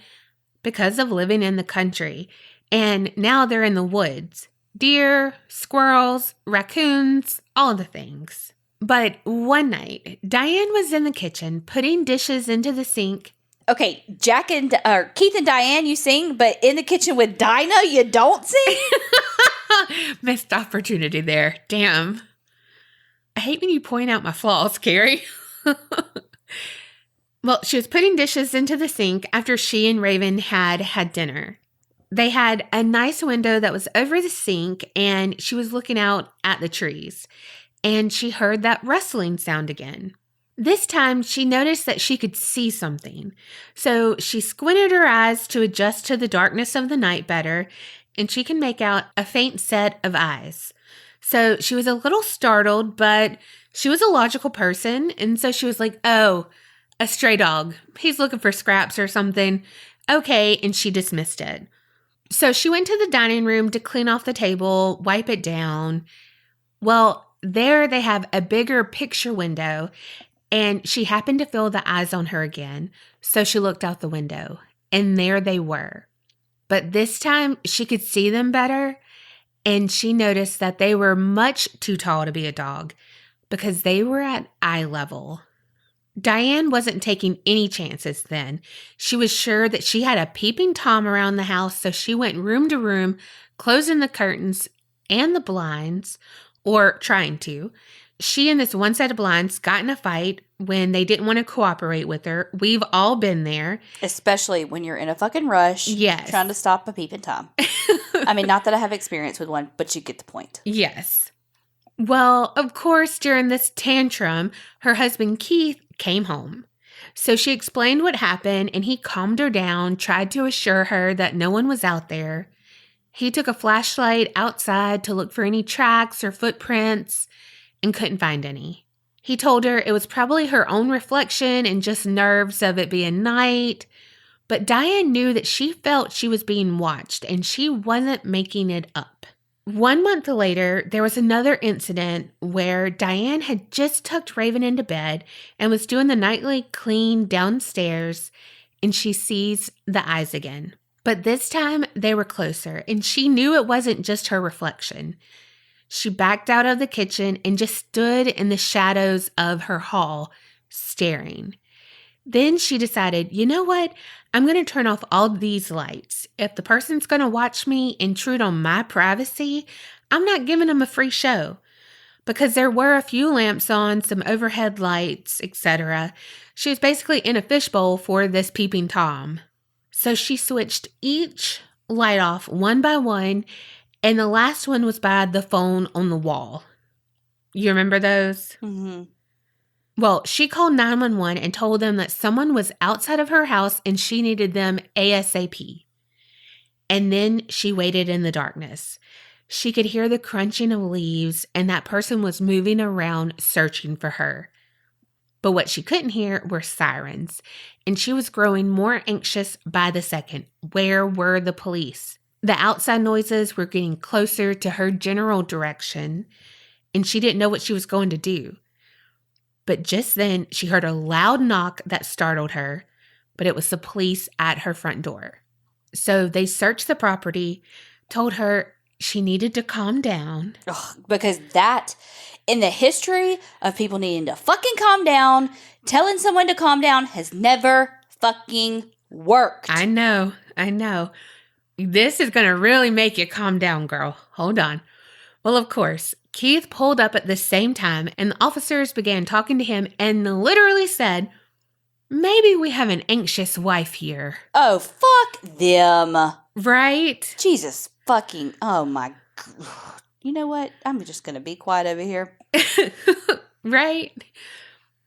because of living in the country. And now they're in the woods. Deer, squirrels, raccoons, all the things. But one night, Diane was in the kitchen putting dishes into the sink. Okay, Keith and Diane, you sing, but in the kitchen with Dinah, you don't sing? Missed opportunity there. Damn. I hate when you point out my flaws, Carrie. Well, she was putting dishes into the sink after she and Raven had dinner. They had a nice window that was over the sink, and she was looking out at the trees. And she heard that rustling sound again. This time, she noticed that she could see something. So she squinted her eyes to adjust to the darkness of the night better, and she can make out a faint set of eyes. So she was a little startled, but she was a logical person, and so she was like, oh, a stray dog. He's looking for scraps or something. Okay, and she dismissed it. So she went to the dining room to clean off the table, wipe it down. Well, there they have a bigger picture window, and she happened to feel the eyes on her again. So she looked out the window, and there they were. But this time she could see them better, and she noticed that they were much too tall to be a dog because they were at eye level. Diane wasn't taking any chances then. She was sure that she had a peeping Tom around the house, so she went room to room, closing the curtains and the blinds, or trying to. She and this one set of blinds got in a fight when they didn't want to cooperate with her. We've all been there. Especially when you're in a fucking rush. Yes. Trying to stop a peeping Tom. I mean, not that I have experience with one, but you get the point. Yes. Well, of course, during this tantrum, her husband Keith came home. So she explained what happened, and he calmed her down, tried to assure her that no one was out there. He took a flashlight outside to look for any tracks or footprints and couldn't find any. He told her it was probably her own reflection and just nerves of it being night. But Diane knew that she felt she was being watched, and she wasn't making it up. 1 month later, there was another incident where Diane had just tucked Raven into bed and was doing the nightly clean downstairs, and she sees the eyes again. But this time, they were closer, and she knew it wasn't just her reflection. She backed out of the kitchen and just stood in the shadows of her hall, staring. Then she decided, you know what? I'm going to turn off all these lights. If the person's going to watch me intrude on my privacy, I'm not giving them a free show. Because there were a few lamps on, some overhead lights, etc. She was basically in a fishbowl for this peeping Tom. So she switched each light off one by one, and the last one was by the phone on the wall. You remember those? Mm-hmm. Well, she called 911 and told them that someone was outside of her house and she needed them ASAP. And then she waited in the darkness. She could hear the crunching of leaves, and that person was moving around searching for her. But what she couldn't hear were sirens, and she was growing more anxious by the second. Where were the police? The outside noises were getting closer to her general direction, and she didn't know what she was going to do. But just then, she heard a loud knock that startled her, but it was the police at her front door. So they searched the property, told her she needed to calm down. Ugh, because that, in the history of people needing to fucking calm down, telling someone to calm down has never fucking worked. I know. This is going to really make you calm down, girl. Hold on. Well, of course, Keith pulled up at the same time, and the officers began talking to him and literally said, maybe we have an anxious wife here. Oh, fuck them. Right? Jesus fucking, oh my, you know what? I'm just going to be quiet over here. Right?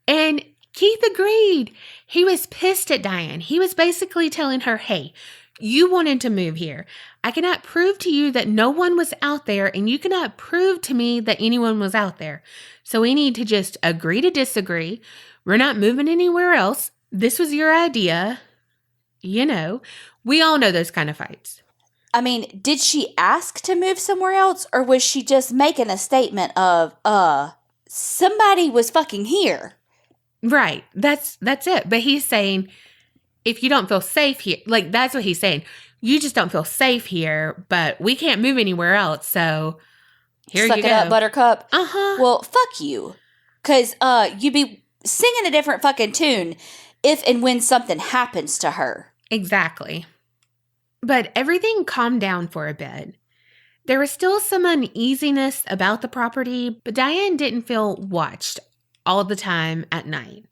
And Keith agreed. He was pissed at Diane. He was basically telling her, hey, you wanted to move here. I cannot prove to you that no one was out there, and you cannot prove to me that anyone was out there. So we need to just agree to disagree. We're not moving anywhere else. This was your idea. You know, we all know those kind of fights. I mean, did she ask to move somewhere else, or was she just making a statement of, somebody was fucking here? Right. That's it. But he's saying, if you don't feel safe here, like that's what he's saying. You just don't feel safe here, but we can't move anywhere else. So here Suck you go. Suck it up, buttercup. Uh-huh. Well, fuck you. Because you'd be singing a different fucking tune if and when something happens to her. Exactly. But everything calmed down for a bit. There was still some uneasiness about the property, but Diane didn't feel watched all the time at night.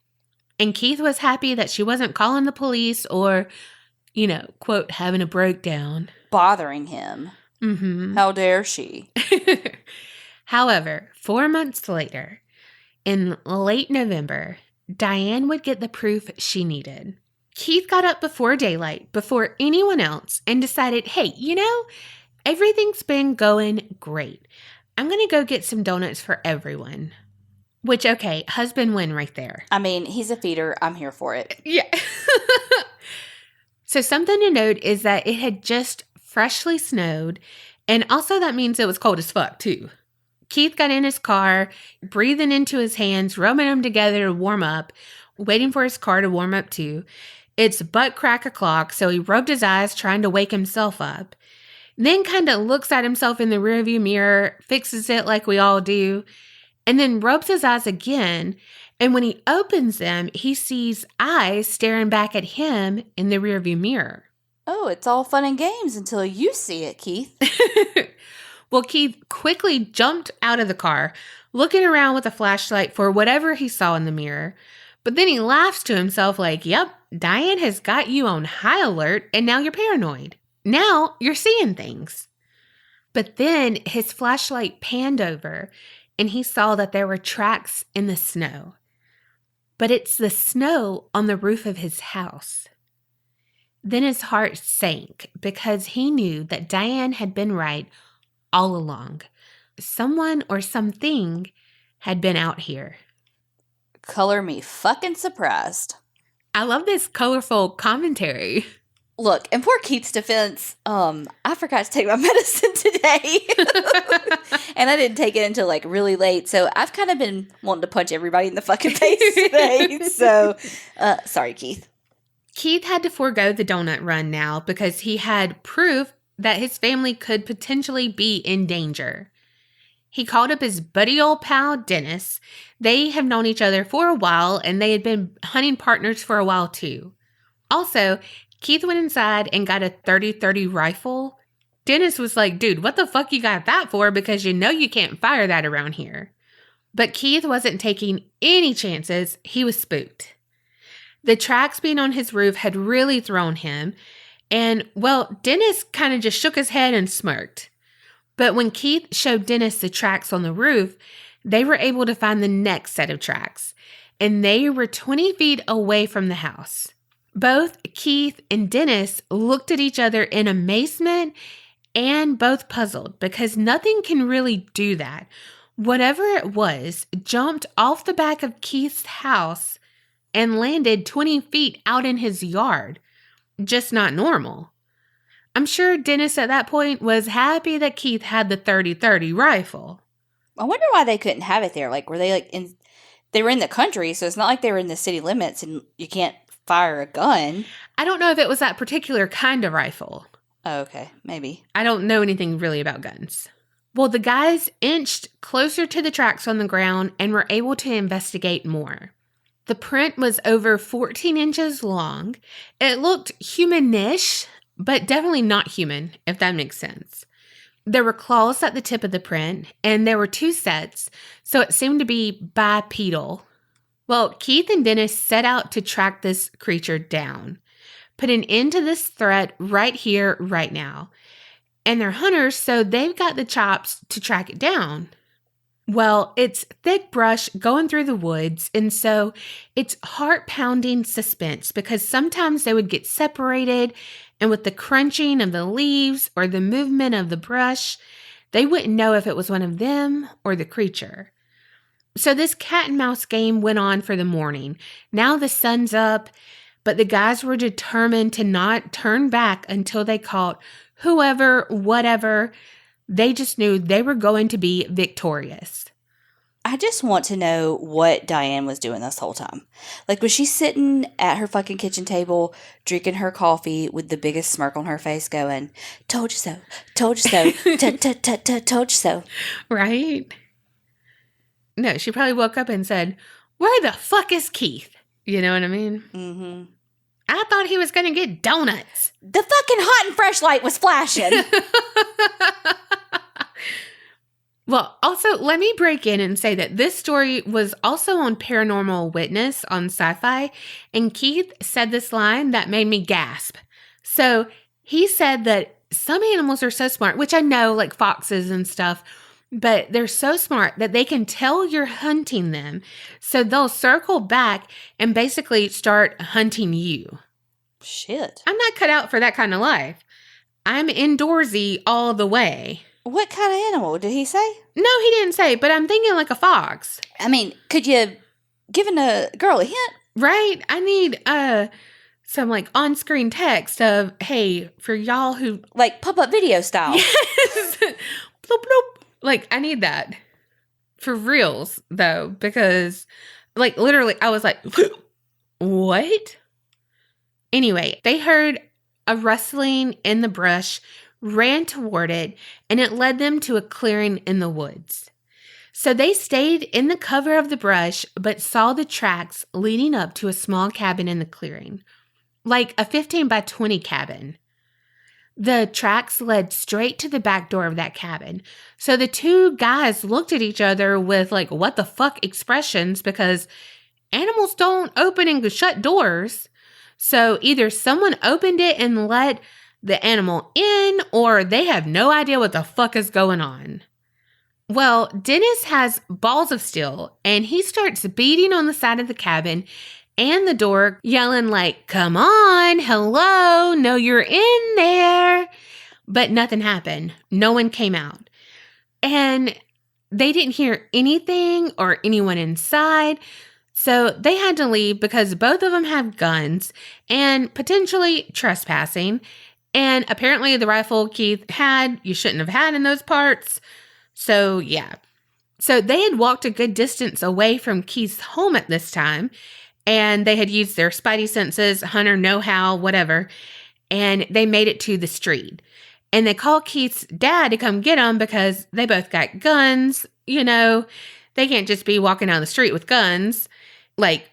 And Keith was happy that she wasn't calling the police or, quote, having a breakdown. Bothering him. Mm-hmm. How dare she? However, 4 months later, in late November, Diane would get the proof she needed. Keith got up before daylight, before anyone else, and decided, hey, everything's been going great. I'm going to go get some donuts for everyone. Which, okay, husband win right there. I mean, he's a feeder. I'm here for it. Yeah. So something to note is that it had just freshly snowed, and also that means it was cold as fuck, too. Keith got in his car, breathing into his hands, rubbing them together to warm up, waiting for his car to warm up, too. It's butt crack o'clock, so he rubbed his eyes trying to wake himself up. Then kind of looks at himself in the rearview mirror, fixes it like we all do, and then rubs his eyes again. And when he opens them, he sees eyes staring back at him in the rearview mirror. Oh, it's all fun and games until you see it, Keith. Well, Keith quickly jumped out of the car, looking around with a flashlight for whatever he saw in the mirror. But then he laughs to himself like, yep, Diane has got you on high alert and now you're paranoid. Now you're seeing things. But then his flashlight panned over and he saw that there were tracks in the snow. But it's the snow on the roof of his house. Then his heart sank because he knew that Diane had been right all along. Someone or something had been out here. Color me fucking surprised. I love this colorful commentary. Look, in poor Keith's defense, I forgot to take my medicine today. And I didn't take it until really late. So I've kind of been wanting to punch everybody in the fucking face today. So, sorry, Keith. Keith had to forego the donut run now because he had proof that his family could potentially be in danger. He called up his buddy old pal, Donnas. They have known each other for a while, and they had been hunting partners for a while, too. Also, Keith went inside and got a 30-30 rifle. Donnas was like, dude, what the fuck you got that for? Because you can't fire that around here. But Keith wasn't taking any chances. He was spooked. The tracks being on his roof had really thrown him. And, well, Donnas kind of just shook his head and smirked. But when Keith showed Donnas the tracks on the roof, they were able to find the next set of tracks. And they were 20 feet away from the house. Both Keith and Donnas looked at each other in amazement and both puzzled because nothing can really do that. Whatever it was jumped off the back of Keith's house and landed 20 feet out in his yard. Just not normal. I'm sure Donnas at that point was happy that Keith had the 30-30 rifle. I wonder why they couldn't have it there. Were they they were in the country, so it's not like they were in the city limits and you can't fire a gun. I don't know if it was that particular kind of rifle. Oh, okay, maybe. I don't know anything really about guns. Well, the guys inched closer to the tracks on the ground and were able to investigate more. The print was over 14 inches long. It looked humanish, but definitely not human, if that makes sense. There were claws at the tip of the print, and there were 2 sets, so it seemed to be bipedal. Well, Keith and Donnas set out to track this creature down, put an end to this threat right here, right now. And they're hunters, so they've got the chops to track it down. Well, it's thick brush going through the woods, and so it's heart-pounding suspense because sometimes they would get separated, and with the crunching of the leaves or the movement of the brush, they wouldn't know if it was one of them or the creature. So this cat and mouse game went on for the morning. Now the sun's up, but the guys were determined to not turn back until they caught whoever, whatever. They just knew they were going to be victorious. I just want to know what Diane was doing this whole time. Was she sitting at her fucking kitchen table, drinking her coffee with the biggest smirk on her face going, told you so, told you so, told you so. Right? No, she probably woke up and said, where the fuck is Keith? You know what I mean? Mm-hmm. I thought he was going to get donuts. The fucking hot and fresh light was flashing. Well, also, let me break in and say that this story was also on Paranormal Witness on Sci-Fi, and Keith said this line that made me gasp. So he said that some animals are so smart, which I know, like foxes and stuff, but they're so smart that they can tell you're hunting them. So they'll circle back and basically start hunting you. Shit. I'm not cut out for that kind of life. I'm indoorsy all the way. What kind of animal did he say? No, he didn't say, but I'm thinking like a fox. I mean, could you giving a girl a hint? Right? I need some like on-screen text of, hey, for y'all who... Like pop-up video style. Yes! Bloop, bloop. Like, I need that. For reals, though, because, like, literally, I was like, what? Anyway, they heard a rustling in the brush, ran toward it, and it led them to a clearing in the woods. So they stayed in the cover of the brush, but saw the tracks leading up to a small cabin in the clearing, like a 15 by 20 cabin. The tracks led straight to the back door of that cabin. So the two guys looked at each other with like, what the fuck expressions, because animals don't open and shut doors. So either someone opened it and let the animal in, or they have no idea what the fuck is going on. Well, Dennis has balls of steel, and he starts beating on the side of the cabin and the door, yelling like, come on, hello, no, you're in there. But nothing happened. No one came out. And they didn't hear anything or anyone inside. So they had to leave because both of them have guns and potentially trespassing. And apparently the rifle Keith had, you shouldn't have had in those parts. So yeah. So they had walked a good distance away from Keith's home at this time. And they had used their spidey senses, hunter know-how, whatever. And they made it to the street. And they called Keith's dad to come get them because they both got guns. You know, they can't just be walking down the street with guns. Like,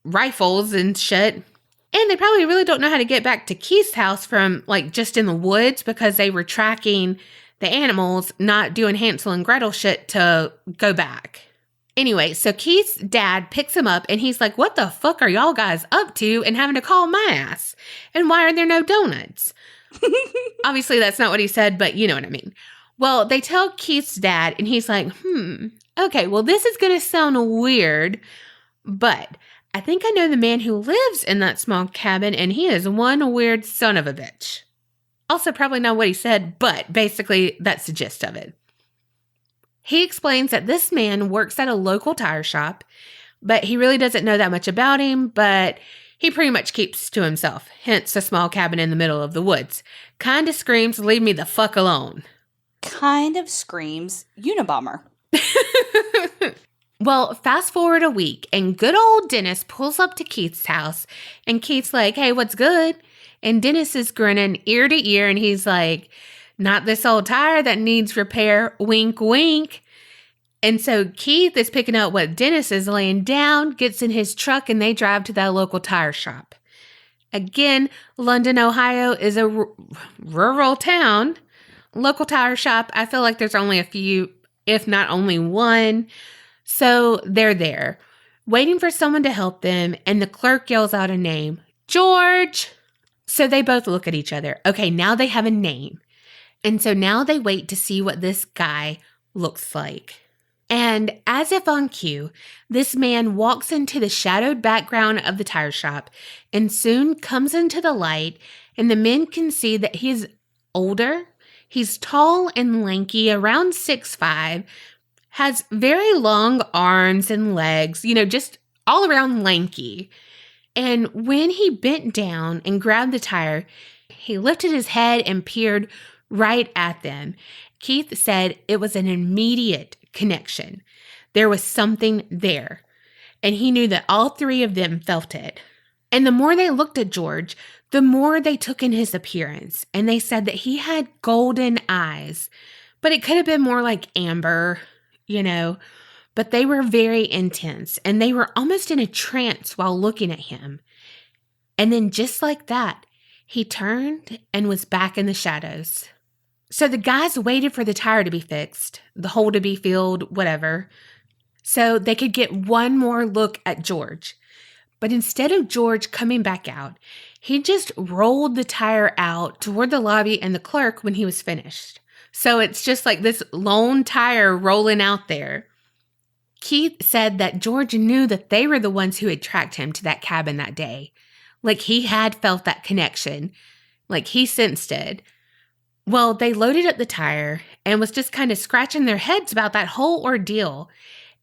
rifles and shit. And they probably really don't know how to get back to Keith's house from, like, just in the woods because they were tracking the animals, not doing Hansel and Gretel shit to go back. Anyway, so Keith's dad picks him up and he's like, what the fuck are y'all guys up to and having to call my ass? And why are there no donuts? Obviously, that's not what he said, but you know what I mean. Well, they tell Keith's dad and he's like, okay, well, this is going to sound weird, but I think I know the man who lives in that small cabin and he is one weird son of a bitch. Also, probably not what he said, but basically that's the gist of it. He explains that this man works at a local tire shop, but he really doesn't know that much about him, but he pretty much keeps to himself, hence a small cabin in the middle of the woods. Kind of screams, leave me the fuck alone. Kind of screams Unabomber. Well, fast forward a week, and good old Dennis pulls up to Keith's house, and Keith's like, hey, what's good? And Dennis is grinning ear to ear, and he's like, not this old tire that needs repair, wink, wink. And so Keith is picking up what Dennis is laying down, gets in his truck, and they drive to that local tire shop. Again, London, Ohio is a rural town. Local tire shop, I feel like there's only a few, if not only one. So they're there, waiting for someone to help them, and the clerk yells out a name, George. So they both look at each other. Okay, now they have a name. And so now they wait to see what this guy looks like. And as if on cue, this man walks into the shadowed background of the tire shop and soon comes into the light, and the men can see that he's older. He's tall and lanky, around 6'5", has very long arms and legs, you know, just all around lanky. And when he bent down and grabbed the tire, he lifted his head and peered right at them. Keith said it was an immediate connection. There was something there, and he knew that all three of them felt it. And the more they looked at George, the more they took in his appearance, and they said that he had golden eyes, but it could have been more like amber, you know, but they were very intense, and they were almost in a trance while looking at him. And then just like that, he turned and was back in the shadows. So the guys waited for the tire to be fixed, the hole to be filled, whatever, so they could get one more look at George. But instead of George coming back out, he just rolled the tire out toward the lobby and the clerk when he was finished. So it's just like this lone tire rolling out there. Keith said that George knew that they were the ones who had tracked him to that cabin that day. Like he had felt that connection. Like he sensed it. Well, they loaded up the tire and was just kind of scratching their heads about that whole ordeal.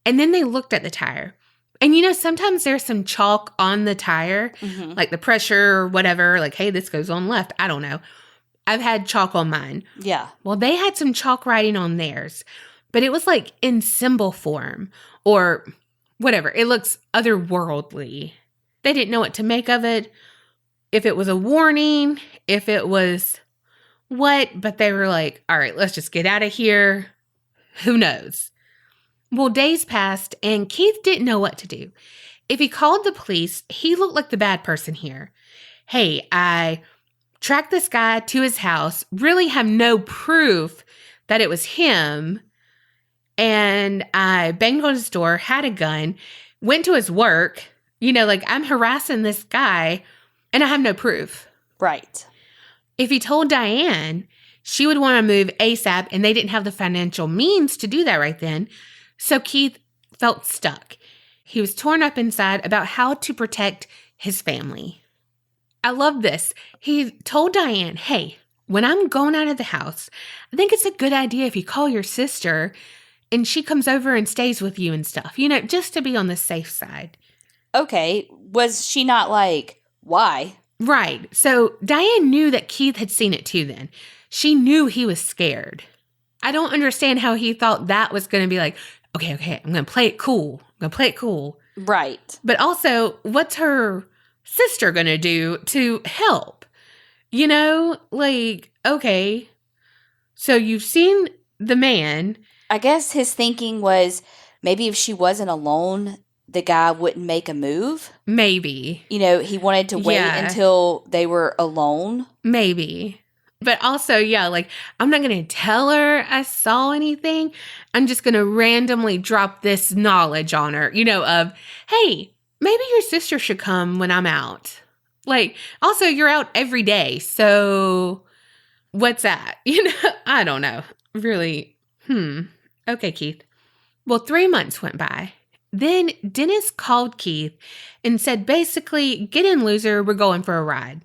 And then they looked at the tire. And sometimes there's some chalk on the tire, like the pressure or whatever, like, hey, this goes on left. I don't know. I've had chalk on mine. Yeah. Well, they had some chalk writing on theirs, but it was like in symbol form or whatever. It looks otherworldly. They didn't know what to make of it, if it was a warning, if it was what, but they were like, all right, let's just get out of here. Who knows? Well, days passed, and Keith didn't know what to do. If he called the police, he looked like the bad person here. Hey, I tracked this guy to his house, really have no proof that it was him, and I banged on his door, had a gun, went to his work, like I'm harassing this guy, and I have no proof. Right. If he told Diane, she would want to move ASAP, and they didn't have the financial means to do that right then. So Keith felt stuck. He was torn up inside about how to protect his family. I love this. He told Diane, hey, when I'm going out of the house, I think it's a good idea if you call your sister and she comes over and stays with you and stuff, just to be on the safe side. Okay. Was she not like, why? Right. So Diane knew that Keith had seen it too then. She knew he was scared. I don't understand how he thought that was going to be like, okay, I'm going to play it cool. Right. But also, what's her sister going to do to help? Okay, so you've seen the man. I guess his thinking was maybe if she wasn't alone, the guy wouldn't make a move. Maybe. He wanted to wait until they were alone. Maybe. But also, I'm not going to tell her I saw anything. I'm just going to randomly drop this knowledge on her, of, hey, maybe your sister should come when I'm out. Also, you're out every day. So what's that? I don't know. Really. Okay, Keith. Well, 3 months went by. Then Dennis called Keith and said, basically, get in, loser. We're going for a ride.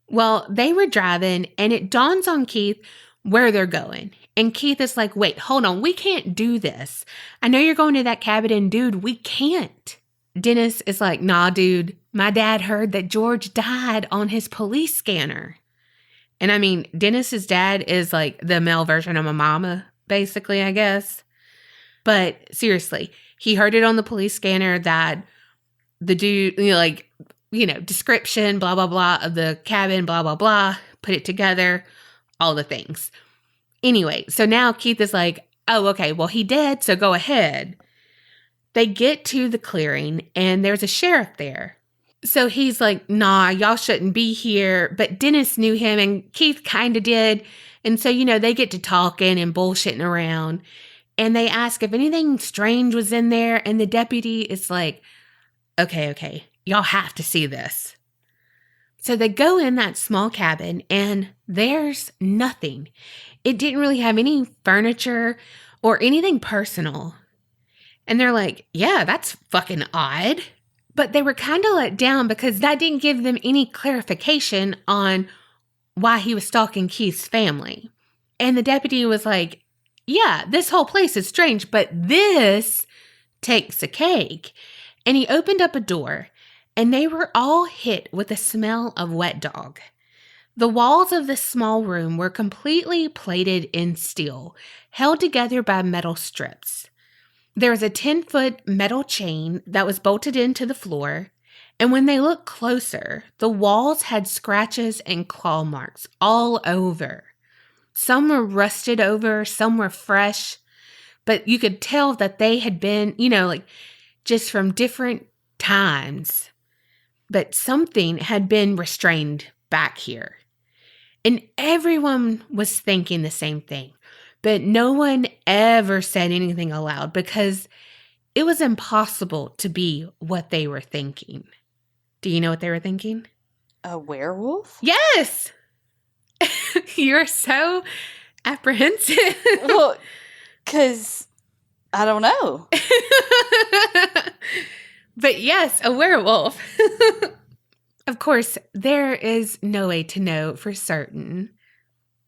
Well, they were driving, and it dawns on Keith where they're going. And Keith is like, wait, hold on. We can't do this. I know you're going to that cabin, and dude, we can't. Dennis is like, nah, dude. My dad heard that George died on his police scanner. And I mean, Dennis's dad is like the male version of my mama, basically, I guess. But seriously, he heard it on the police scanner that the dude, description, blah, blah, blah, of the cabin, blah, blah, blah, put it together, all the things. Anyway, so now Keith is like, oh, okay, well, he did, so go ahead. They get to the clearing, and there's a sheriff there. So he's like, nah, y'all shouldn't be here. But Dennis knew him, and Keith kind of did. And so, they get to talking and bullshitting around. And they ask if anything strange was in there, and the deputy is like, okay, y'all have to see this. So they go in that small cabin, and there's nothing. It didn't really have any furniture or anything personal. And they're like, yeah, that's fucking odd. But they were kind of let down because that didn't give them any clarification on why he was stalking Keith's family. And the deputy was like, yeah, this whole place is strange, but this takes a cake. And he opened up a door, and they were all hit with the smell of wet dog. The walls of this small room were completely plated in steel, held together by metal strips. There was a 10-foot metal chain that was bolted into the floor, and when they looked closer, the walls had scratches and claw marks all over. Some were rusted over, some were fresh, but you could tell that they had been, just from different times. But something had been restrained back here. And everyone was thinking the same thing. But no one ever said anything aloud because it was impossible to be what they were thinking. Do you know what they were thinking? A werewolf? Yes! You're so apprehensive. Well, because I don't know. But yes, a werewolf. Of course, there is no way to know for certain.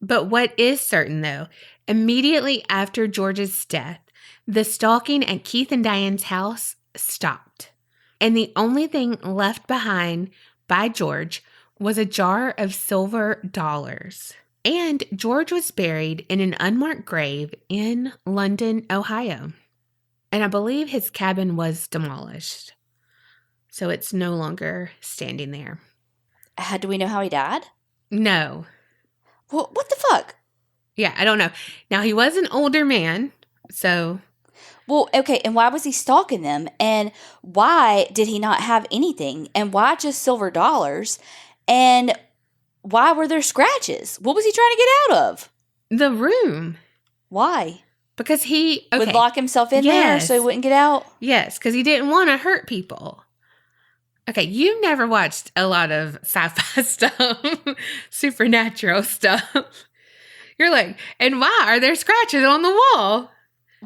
But what is certain, though, immediately after George's death, the stalking at Keith and Diane's house stopped. And the only thing left behind by George was a jar of silver dollars. And George was buried in an unmarked grave in London, Ohio. And I believe his cabin was demolished. So it's no longer standing there. Do we know how he died? No. Well, what the fuck? Yeah, I don't know. Now, he was an older man, so... Well, okay, and why was he stalking them? And why did he not have anything? And why just silver dollars? And why were there scratches? What was he trying to get out of? The room. Why? Because he... Okay. Would lock himself in there so he wouldn't get out? Yes, because he didn't want to hurt people. Okay, you've never watched a lot of sci-fi stuff, supernatural stuff. You're like, and why are there scratches on the wall?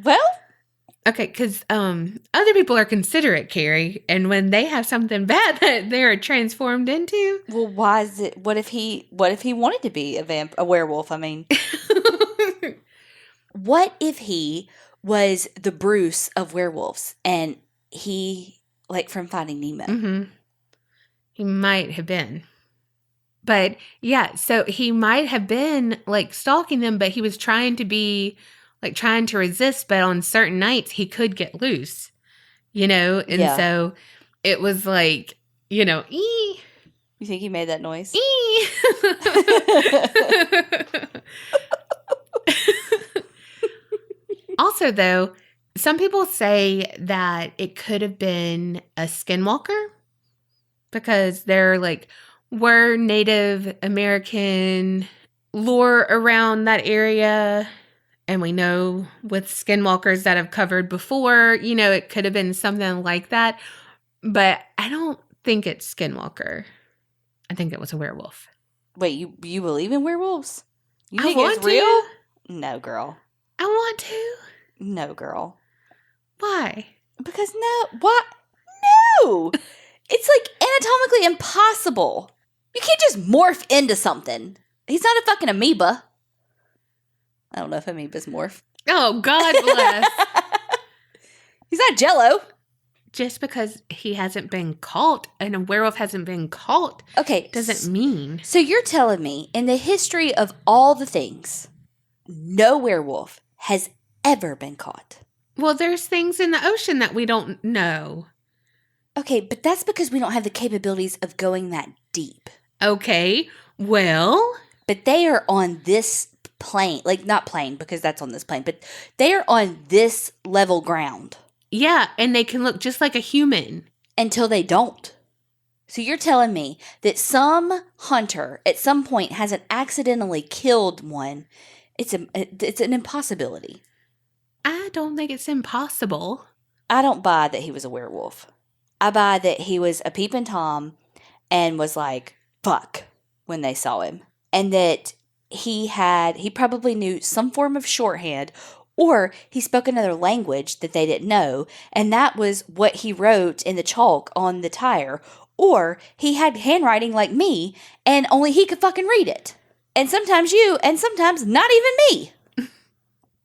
Well... Okay, because other people are considerate, Carrie, and when they have something bad that they're transformed into... Well, why is it... What if he wanted to be a werewolf, I mean? What if he was the Bruce of werewolves, and he, like from Finding Nemo? Mm-hmm. He might have been. But, yeah, so he might have been, like, stalking them, but he was trying to be... like trying to resist, but on certain nights he could get loose, you know? And so it was like, you know, ee. You think he made that noise? Ee. Also, though, some people say that it could have been a skinwalker because there like were Native American lore around that area. And we know with skinwalkers that have covered before, you know, it could have been something like that. But I don't think it's skinwalker. I think it was a werewolf. Wait, you believe in werewolves? You I think want it's real? to. No, girl. I want to. No, girl. Why? Because what? No! It's like anatomically impossible. You can't just morph into something. He's not a fucking amoeba. I don't know if amoebas morph. Oh, God bless. He's not Jello. Just because he hasn't been caught and a werewolf hasn't been caught doesn't mean. So you're telling me in the history of all the things, no werewolf has ever been caught? Well, there's things in the ocean that we don't know. Okay, but that's because we don't have the capabilities of going that deep. Okay, well... But they are on this plane, like not plane because that's on this plane, but they are on this level ground. Yeah, and they can look just like a human. Until they don't. So you're telling me that some hunter at some point hasn't accidentally killed one. It's an impossibility. I don't think it's impossible. I don't buy that he was a werewolf. I buy that he was a peeping Tom and was like, fuck, when they saw him. And that he probably knew some form of shorthand, or he spoke another language that they didn't know, and that was what he wrote in the chalk on the tire, or he had handwriting like me, and only he could fucking read it. And sometimes you, and sometimes not even me.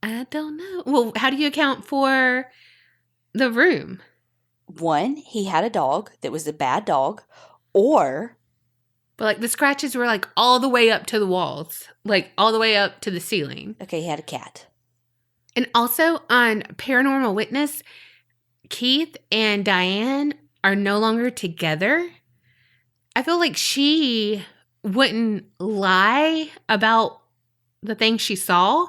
I don't know. Well, how do you account for the room? One, he had a dog that was a bad dog, or... But, like, the scratches were, like, all the way up to the walls. Like, all the way up to the ceiling. Okay, he had a cat. And also, on Paranormal Witness, Keith and Diane are no longer together. I feel like she wouldn't lie about the things she saw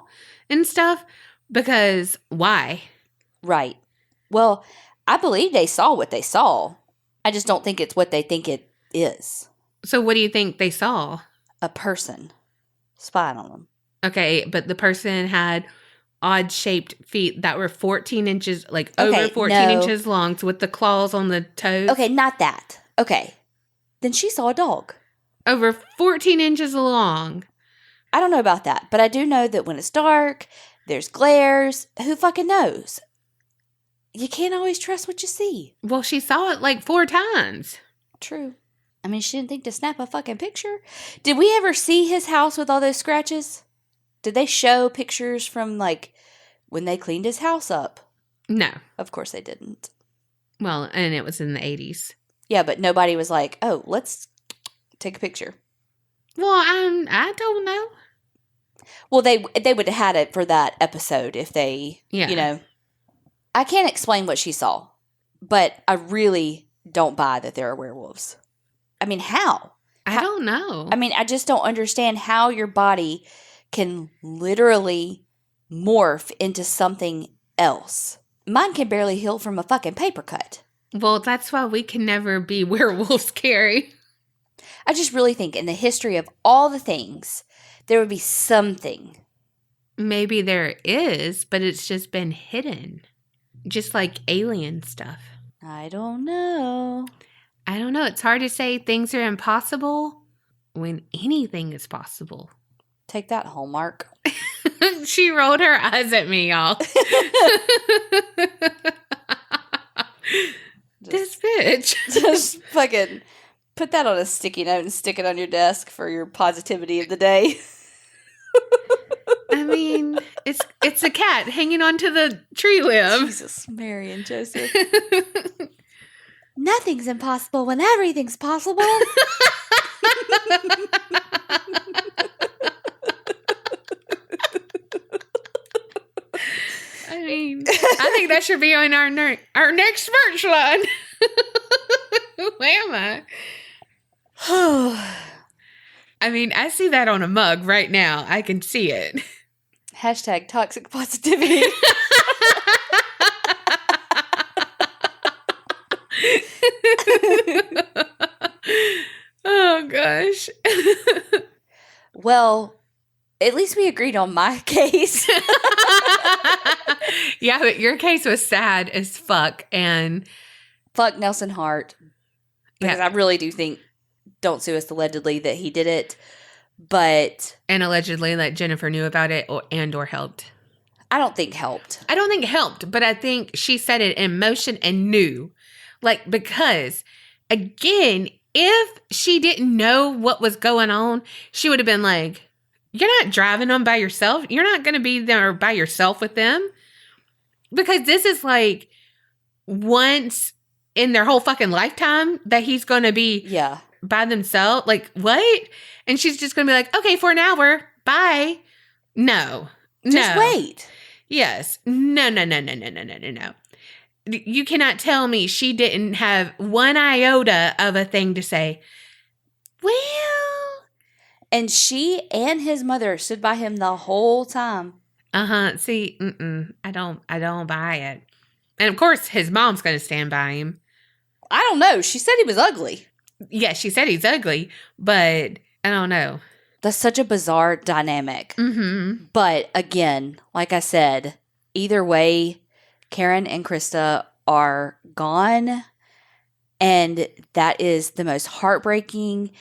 and stuff. Because, why? Right. Well, I believe they saw what they saw. I just don't think it's what they think it is. So what do you think they saw? A person. spine on them. Okay, but the person had odd-shaped feet that were 14 inches, like Okay, over 14 no. inches long, so with the claws on the toes. Okay, not that. Okay. Then she saw a dog. Over 14 inches long. I don't know about that, but I do know that when it's dark, there's glares. Who fucking knows? You can't always trust what you see. Well, she saw it like 4 times. True. I mean, she didn't think to snap a fucking picture. Did we ever see his house with all those scratches? Did they show pictures from, like, when they cleaned his house up? No. Of course they didn't. Well, and it was in the 80s. Yeah, but nobody was like, oh, let's take a picture. Well, I don't know. Well, they would have had it for that episode if they, Yeah. you know. I can't explain what she saw, but I really don't buy that there are werewolves. I mean, how? I don't know. I mean, I just don't understand how your body can literally morph into something else. Mine can barely heal from a fucking paper cut. Well, that's why we can never be werewolves, Carrie. I just really think in the history of all the things, there would be something. Maybe there is, but it's just been hidden. Just like alien stuff. I don't know. I don't know. It's hard to say things are impossible when anything is possible. Take that, Hallmark. She rolled her eyes at me, y'all. This bitch. Just fucking put that on a sticky note and stick it on your desk for your positivity of the day. I mean, it's a cat hanging onto the tree limb. Jesus, Mary and Joseph. Nothing's impossible when everything's possible. I mean, I think that should be on our next merch line. Who am I? I mean, I see that on a mug right now. I can see it. Hashtag toxic positivity. Oh, gosh. Well, at least we agreed on my case. Yeah, but your case was sad as fuck. And Fuck Nelson Hart. Because yeah. I really do think, don't sue us allegedly, that he did it. But And allegedly that Jennifer knew about it or helped. I don't think helped. I don't think it helped, but I think she set it in motion and knew. Like, because, again, if she didn't know what was going on, she would have been like, you're not driving them by yourself. You're not going to be there by yourself with them. Because this is like once in their whole fucking lifetime that he's going to be by themselves. Like, what? And she's just going to be like, okay, for an hour. Bye. No. Just wait. Yes. No. You cannot tell me she didn't have one iota of a thing to say. Well. And she and his mother stood by him the whole time. See, I don't buy it. And of course, his mom's going to stand by him. I don't know. She said he was ugly. Yeah, she said he's ugly, but I don't know. That's such a bizarre dynamic. Mm-hmm. But again, like I said, either way, Karen and Krista are gone. And that is the most heartbreaking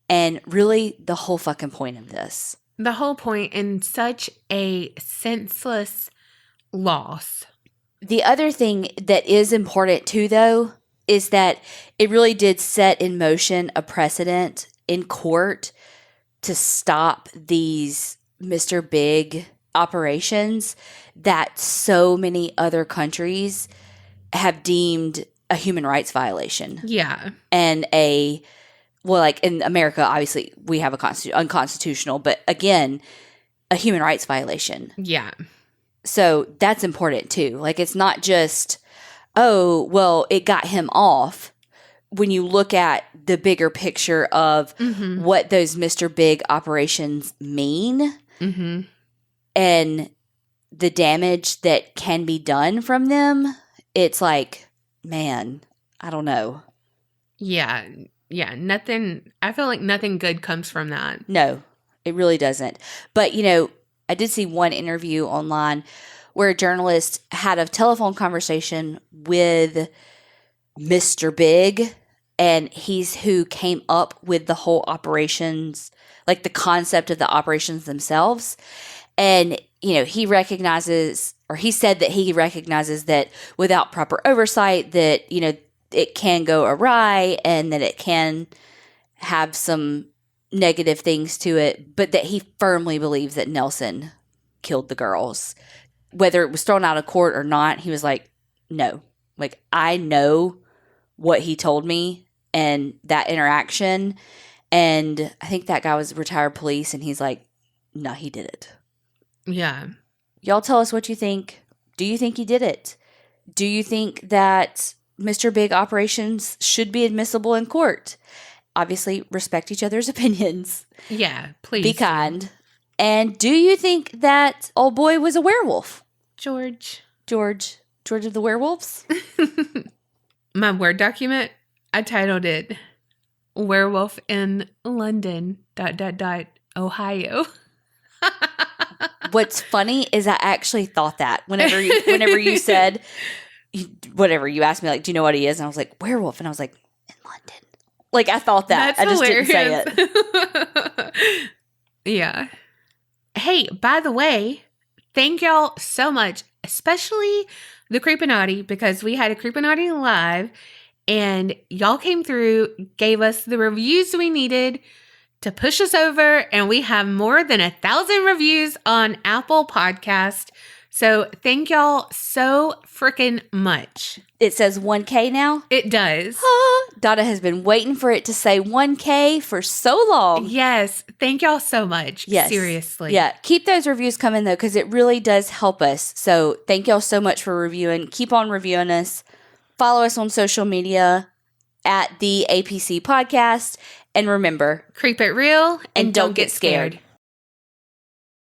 and really the whole fucking point of this. The whole point, and such a senseless loss. The other thing that is important too, though, is that it really did set in motion a precedent in court to stop these Mr. Big operations that so many other countries have deemed a human rights violation. Yeah. And like in America, obviously we have unconstitutional, but again, a human rights violation. Yeah. So that's important too. Like, it's not just, oh, well, it got him off. When you look at the bigger picture of what those Mr. Big operations mean and the damage that can be done from them, it's like, man, I don't know. Yeah. Yeah. Nothing. I feel like nothing good comes from that. No. It really doesn't. But, I did see one interview online where a journalist had a telephone conversation with Mr. Big, and he's who came up with the whole operations, like the concept of the operations themselves. And, he recognizes, or he said that he recognizes that without proper oversight that, it can go awry and that it can have some negative things to it, but that he firmly believes that Nelson killed the girls. Whether it was thrown out of court or not, he was like, no. Like, I know what he told me and that interaction. And I think that guy was retired police, and he's like, no, he did it. Yeah. Y'all tell us what you think. Do you think he did it? Do you think that Mr. Big operations should be admissible in court? Obviously, respect each other's opinions. Yeah, please. Be kind. And do you think that old boy was a werewolf? George of the Werewolves? My Word document, I titled it Werewolf in London, ... Ohio. What's funny is I actually thought that whenever you said, whatever, you asked me, like, do you know what he is? And I was like, werewolf. And I was like, in London. Like, I thought that. That's I just hilarious. didn't say it. Yeah. Hey, by the way, thank y'all so much, especially the Creepinati, because we had a Creepinati live and y'all came through, gave us the reviews we needed to push us over, and we have more than 1,000 reviews on Apple Podcast. So thank y'all so freaking much. It says 1K now? It does. Donna has been waiting for it to say 1K for so long. Yes. Thank y'all so much. Yes. Seriously. Yeah. Keep those reviews coming, though, because it really does help us. So thank y'all so much for reviewing. Keep on reviewing us. Follow us on social media at the APC Podcast. And remember, creep it real and don't get scared.